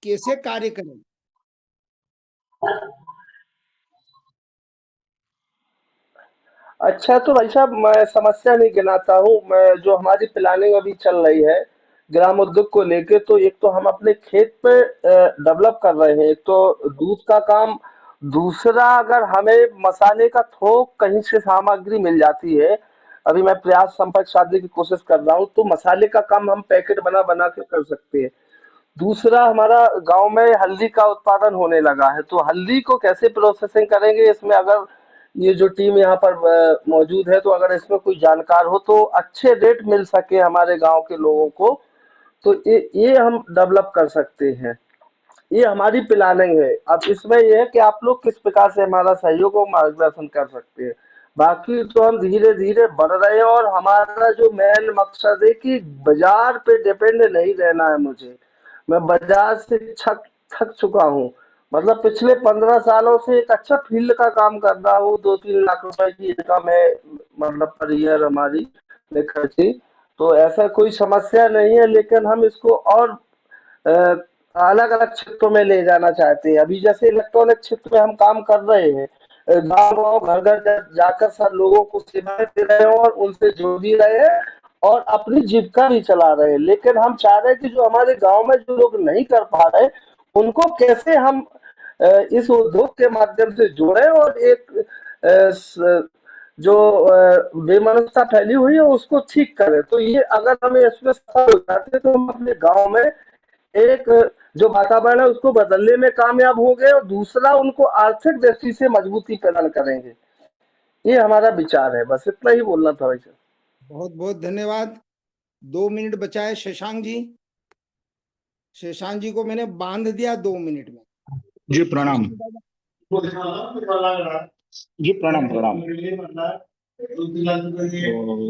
कैसे कार्य करें। अच्छा, तो भाई साहब मैं समस्या नहीं गिनाता हूँ, मैं जो हमारी प्लानिंग अभी चल रही है ग्राम उद्योग को लेके, तो एक तो हम अपने खेत पे डेवलप कर रहे हैं, एक तो दूध का काम, दूसरा अगर हमें मसाले का थोक कहीं से सामग्री मिल जाती है, अभी मैं प्रयास संपर्क साधने की कोशिश कर रहा हूँ, तो मसाले का काम हम पैकेट बना बना के कर सकते हैं। दूसरा, हमारा गांव में हल्दी का उत्पादन होने लगा है, तो हल्दी को कैसे प्रोसेसिंग करेंगे, इसमें अगर ये जो टीम यहाँ पर मौजूद है, तो अगर इसमें कोई जानकार हो तो अच्छे रेट मिल सके हमारे गांव के लोगों को, तो ये हम डेवलप कर सकते हैं। ये हमारी प्लानिंग है। अब इसमें ये है कि आप लोग किस प्रकार से हमारा सहयोग और मार्गदर्शन कर सकते हैं। बाकी तो हम धीरे धीरे बढ़ रहे हैं, और हमारा जो मेन मकसद है कि बाजार पे डिपेंड नहीं रहना है मुझे। मैं बाजार से थक थक चुका हूँ। मतलब पिछले 15 सालों से एक अच्छा फील्ड का काम कर रहा हूँ, 2-3 लाख रुपए की इनकम है, मतलब पर ईयर हमारी खर्ची। तो ऐसा कोई समस्या नहीं है, लेकिन हम इसको और अलग अलग क्षेत्रों में ले जाना चाहते हैं। अभी जैसे इलेक्ट्रॉनिक क्षेत्र में हम काम कर रहे हैं, गांव गांव घर घर जाकर सब लोगों को सेवाएं दे रहे हैं और उनसे जुड़ भी रहे हैं और अपनी जीविका भी चला रहे हैं। लेकिन हम चाह रहे हैं कि जो हमारे गांव में जो लोग नहीं कर पा रहे, उनको कैसे हम इस उद्योग के माध्यम से जोड़े और एक जो बेमनस्ता फैली हुई है उसको ठीक करें। तो ये अगर हमें इसमें सफल हो जाते हैं, तो हम अपने गांव में एक जो वातावरण है उसको बदलने में कामयाब हो गए, और दूसरा उनको आर्थिक दृष्टि से मजबूती प्रदान करेंगे। ये हमारा विचार है, बस इतना ही बोलना था भाई साहब। बहुत बहुत धन्यवाद। 2 मिनट बचा है शशांक जी। शशांक जी को मैंने बांध दिया 2 मिनट में। जी प्रणाम। शशांक दादा, जी प्रणाम प्रणाम।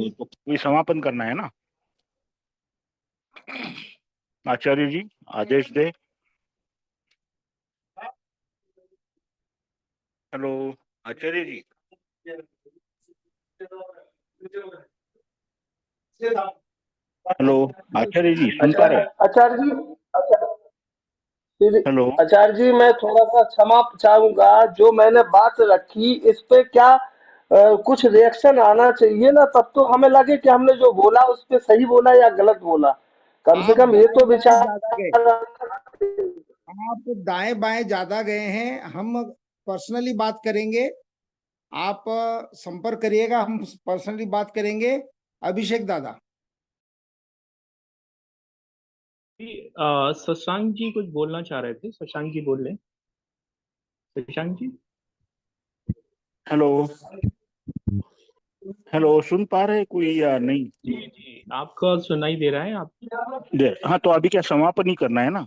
तो कोई समापन करना है ना, आचार्य जी आदेश दे। हेलो आचार्य जी। हेलो आचार्य जी सुन पा रहे हैं? आचार्य जी, हेलो आचार्य जी मैं थोड़ा सा क्षमा चाहूंगा, जो मैंने बात रखी इस पे क्या कुछ रिएक्शन आना चाहिए ना, तब तो हमें लगे कि हमने जो बोला उस पे सही बोला या गलत बोला, कम से आप कम ये दाएं तो बाएं विचार। ज्यादा गए, आप दाएं बाएं ज्यादा गए हैं। हम पर्सनली बात करेंगे, आप संपर्क करिएगा, हम पर्सनली बात करेंगे। अभिषेक दादा। शशांक जी कुछ बोलना चाह रहे थे, शशांक जी बोल लें। शशांक जी हेलो हेलो सुन पा रहे कोई या नहीं? जी जी आपका सुनाई दे रहा है। आप हाँ, तो अभी क्या समापन ही करना है ना?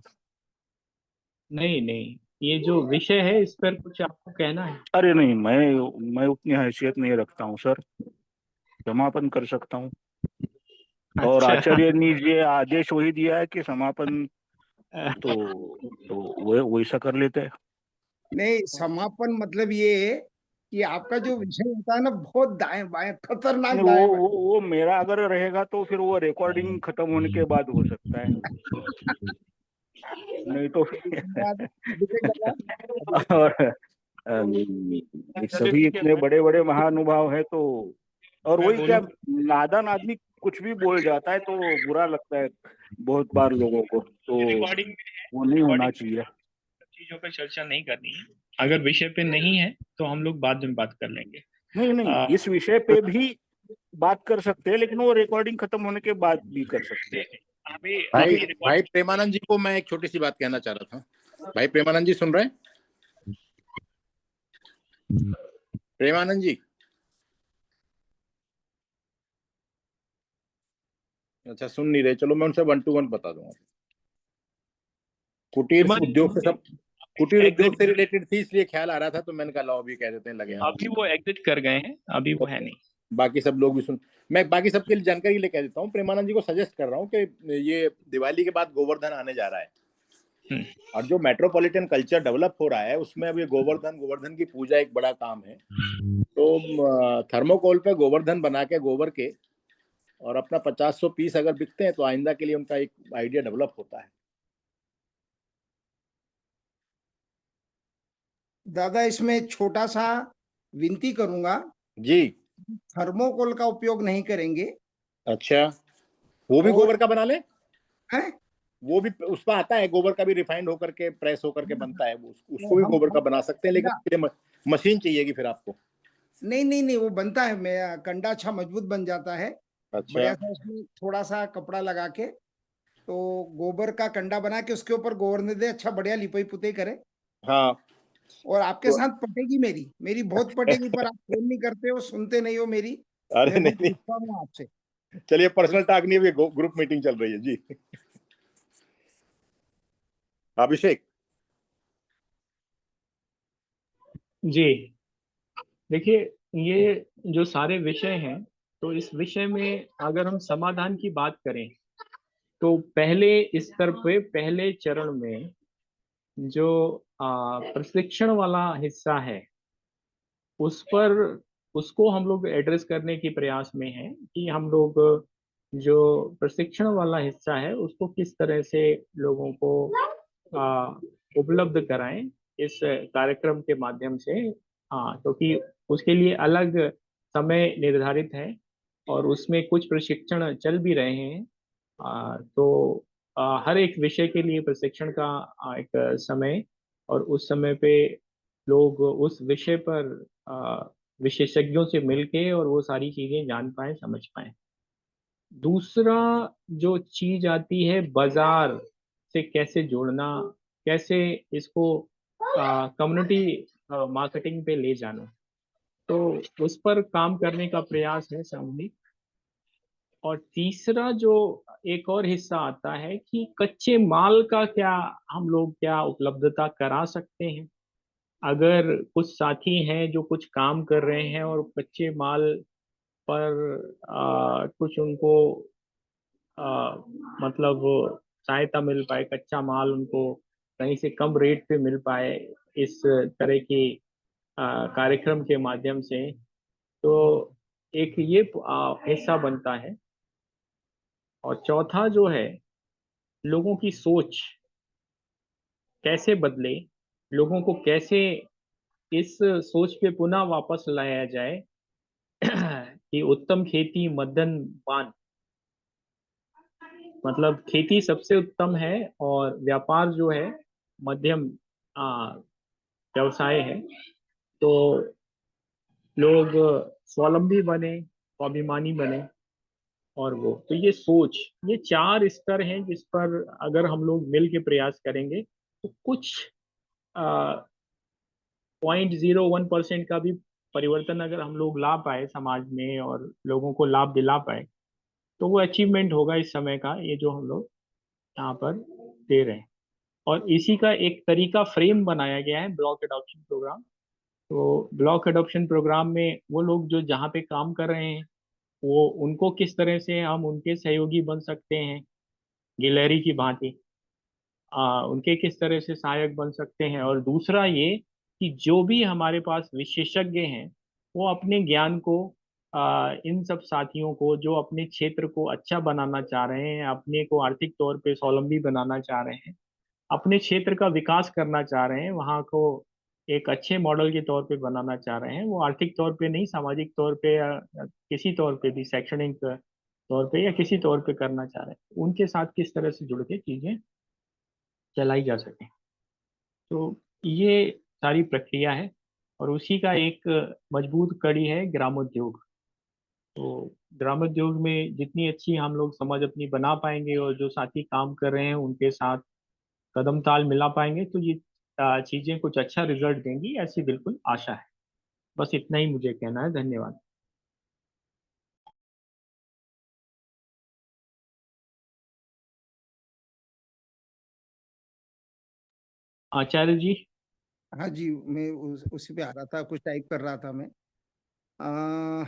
नहीं नहीं, ये जो विषय है इस पर कुछ आपको कहना है? अरे नहीं, मैं उतनी हैसियत नहीं रखता हूँ सर, समापन कर सकता हूँ। और अच्छा। आचार्य ने ये आदेश वही दिया है कि समापन, तो वो वैसा कर लेते हैं। नहीं, समापन मतलब ये है कि आपका जो विषय होता है ना, बहुत दाएं बाएं, खतरनाक नहीं, दाएं बाएं। वो मेरा अगर रहेगा तो फिर वो रिकॉर्डिंग खत्म होने के बाद हो सकता है, नहीं तो धन्यवाद अभिषेक दादा। और सभी इतने बड़े बड़े महानुभाव है, तो और वही क्या, नादान आदमी कुछ भी बोल जाता है तो बुरा लगता है बहुत बार लोगों को, तो वो नहीं होना चाहिए। चीजों पर चर्चा नहीं करनी है, अगर विषय पे नहीं है तो हम लोग बाद में बात कर लेंगे। नहीं नहीं, इस विषय पे भी बात कर सकते हैं, लेकिन वो रिकॉर्डिंग खत्म होने के बाद भी कर सकते हैं। भाई भाई प्रेमानंद जी को मैं एक छोटी सी बात कहना चाह रहा था। भाई प्रेमानंद जी सुन रहे हैं? प्रेमानंद जी, अच्छा सुन नहीं रहे, चलो मैं उनसे 1 to 1 बता दूंगा। कुटीर हेमंत, उद्योग से सब कुटीर उद्योग से एग्जिट, रिलेटेड थी, इसलिए ख्याल आ रहा था, तो मैंने कहा लाओ अभी कह देते हैं, लगे हाथ। अभी वो एग्जिट कर गए हैं, अभी वो है नहीं। बाकी सब लोग भी सुन, मैं बाकी सबके लिए जानकारी लेके कह देता हूँ, प्रेमानंद जी को सजेस्ट कर रहा हूँ कि ये दिवाली के बाद गोवर्धन आने जा रहा है, और जो मेट्रोपॉलिटन कल्चर डेवलप हो रहा है उसमें अब ये गोवर्धन की पूजा एक बड़ा काम है। तो थर्मोकोल पे गोवर्धन बना के गोबर के, और अपना 50-100 पीस अगर बिकते हैं तो आइंदा के लिए उनका एक आइडिया डेवलप होता है। दादा इसमें छोटा सा विनती करूंगा, जी। थर्मोकोल का उपयोग नहीं करेंगे। अच्छा, वो भी और गोबर का बना ले? है वो भी उस पर आता है, गोबर का भी रिफाइंड होकर के प्रेस होकर के बनता है, उसको तो भी हम गोबर का बना सकते हैं, लेकिन कंडा, उसके लिए मशीन चाहिएगी फिर आपको। नहीं नहीं नहीं, वो बनता है, मैं कंडा अच्छा मजबूत बन जाता है। अच्छा। बढ़िया सा उसमें थोड़ा सा कपड़ा लगा के, तो गोबर का कंडा बना के उसके ऊपर गोबर दे, अच्छा बढ़िया लिपाई पुताई करे। हाँ। और आपके तो साथ पटेगी मेरी मेरी बहुत पटेगी, पर आप फोन नहीं करते हो, सुनते नहीं हो मेरी। अरे मैं नहीं बहुत नहीं, गुस्सा हूँ आपसे। चलिए पर्सनल टॉक नहीं है, ग्रुप मीटिंग चल रही है जी। अभिषेक। जी, देखिए, ये जो सारे विषय हैं, तो इस विषय में अगर हम समाधान की बात करें, तो पहले स्तर पे, पहले चरण में जो प्रशिक्षण वाला हिस्सा है, उस पर, उसको हम लोग एड्रेस करने की प्रयास में हैं कि हम लोग जो प्रशिक्षण वाला हिस्सा है उसको किस तरह से लोगों को आ, उपलब्ध कराएं इस कार्यक्रम के माध्यम से। हाँ, क्योंकि उसके लिए अलग समय निर्धारित है और उसमें कुछ प्रशिक्षण चल भी रहे हैं। तो हर एक विषय के लिए प्रशिक्षण का एक समय, और उस समय पे लोग उस विषय पर विशेषज्ञों से मिलके और वो सारी चीजें जान पाए, समझ पाए। दूसरा जो चीज आती है, बाजार से कैसे जोड़ना, कैसे इसको कम्युनिटी मार्केटिंग पे ले जाना, तो उस पर काम करने का प्रयास है सामूहिक। और तीसरा जो एक और हिस्सा आता है कि कच्चे माल का क्या हम लोग क्या उपलब्धता करा सकते हैं। अगर कुछ साथी हैं जो कुछ काम कर रहे हैं और कच्चे माल पर कुछ उनको आ, मतलब सहायता मिल पाए, कच्चा माल उनको कहीं से कम रेट पे मिल पाए इस तरह की कार्यक्रम के माध्यम से, तो एक ये हिस्सा बनता है। और चौथा जो है, लोगों की सोच कैसे बदले, लोगों को कैसे इस सोच पे पुनः वापस लाया जाए कि उत्तम खेती मध्यम पान, मतलब खेती सबसे उत्तम है और व्यापार जो है मध्यम आ, व्यवसाय है। तो लोग स्वावलंबी बने, स्वाभिमानी बने, और वो, तो ये सोच, ये चार स्तर हैं जिस पर अगर हम लोग मिल के प्रयास करेंगे तो कुछ 0.01% का भी परिवर्तन अगर हम लोग ला पाए समाज में और लोगों को लाभ दिला पाए, तो वो अचीवमेंट होगा इस समय का, ये जो हम लोग यहाँ पर दे रहे हैं। और इसी का एक तरीका फ्रेम बनाया गया है, ब्लॉक एडॉप्शन प्रोग्राम। तो ब्लॉक एडॉप्शन प्रोग्राम में वो लोग जो जहाँ पे काम कर रहे हैं, वो उनको किस तरह से हम उनके सहयोगी बन सकते हैं, गिलहरी की भांति उनके किस तरह से सहायक बन सकते हैं। और दूसरा ये कि जो भी हमारे पास विशेषज्ञ हैं, वो अपने ज्ञान को इन सब साथियों को जो अपने क्षेत्र को अच्छा बनाना चाह रहे हैं, अपने को आर्थिक तौर पे स्वावलंबी बनाना चाह रहे हैं, अपने क्षेत्र का विकास करना चाह रहे हैं, वहाँ को एक अच्छे मॉडल के तौर पे बनाना चाह रहे हैं, वो आर्थिक तौर पे नहीं, सामाजिक तौर पे या किसी तौर पे भी, शैक्षणिक तौर पे या किसी तौर पे करना चाह रहे हैं, उनके साथ किस तरह से जुड़ के चीजें चलाई जा सके। तो ये सारी प्रक्रिया है, और उसी का एक मजबूत कड़ी है ग्रामोद्योग। तो ग्रामोद्योग में जितनी अच्छी हम लोग समझ अपनी बना पाएंगे और जो साथी काम कर रहे हैं उनके साथ कदम ताल मिला पाएंगे, तो ये चीजें कुछ अच्छा रिजल्ट देंगी, ऐसी बिल्कुल आशा है। बस इतना ही मुझे कहना है। धन्यवाद। आचार्य जी। हाँ जी, मैं उसी पे आ रहा था, कुछ टाइप कर रहा था मैं। अ,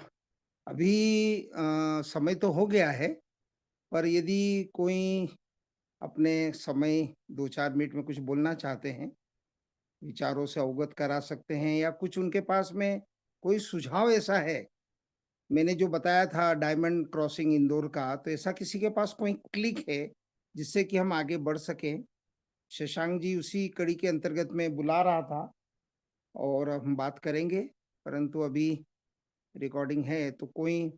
अभी समय तो हो गया है, पर यदि कोई अपने समय 2-4 मिनट में कुछ बोलना चाहते हैं, विचारों से अवगत करा सकते हैं, या कुछ उनके पास में कोई सुझाव ऐसा है, मैंने जो बताया था डायमंड क्रॉसिंग इंदौर का, तो ऐसा किसी के पास कोई क्लिक है जिससे कि हम आगे बढ़ सकें? शशांक जी उसी कड़ी के अंतर्गत मैं बुला रहा था और हम बात करेंगे, परंतु अभी रिकॉर्डिंग है, तो कोई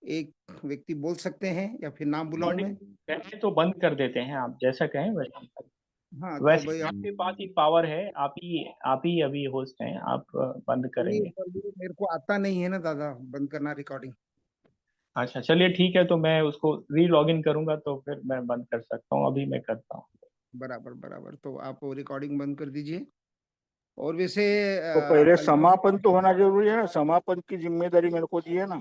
एक व्यक्ति बोल सकते हैं या फिर नाम बुलाऊं मैं? कहें तो बंद कर देते हैं, आप जैसा कहें वैसा हम करें। हाँ, तो वैसे भाई आपके पास ही पावर है, आप ही अभी होस्ट हैं, आप बंद करेंगे। मेरे को आता नहीं है ना दादा बंद करना रिकॉर्डिंग। अच्छा चलिए ठीक है, तो मैं उसको री लॉग इन करूंगा तो फिर मैं बंद कर सकता हूँ, अभी मैं करता हूँ। बराबर बराबर, तो आप रिकॉर्डिंग बंद कर दीजिए। और वैसे तो पहले अल्लाह समापन तो होना जरूरी है ना, समापन की जिम्मेदारी मेरे को दी है ना।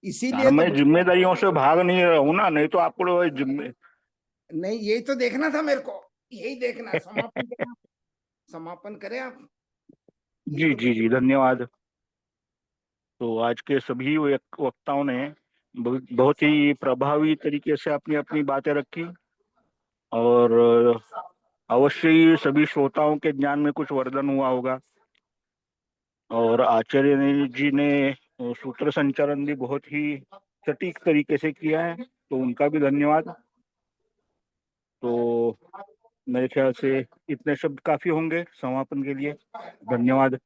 इसीलिए तो मैं जिम्मेदारियों से भाग नहीं रहा हूँ ना, नहीं तो आपको जिम्मे नहीं, यही तो देखना था मेरे को, यही देखना। समापन करें आप, समापन करें आप। जी जी जी, धन्यवाद। तो आज के सभी वक्ताओं ने बहुत ही प्रभावी तरीके से अपनी अपनी बातें रखी, और अवश्य ही सभी श्रोताओं के ज्ञान में कुछ वर्धन हुआ होगा। और जी ने सूत्र संचालन भी बहुत ही सटीक तरीके से किया है, तो उनका भी धन्यवाद। तो मेरे ख्याल से इतने शब्द काफी होंगे समापन के लिए। धन्यवाद।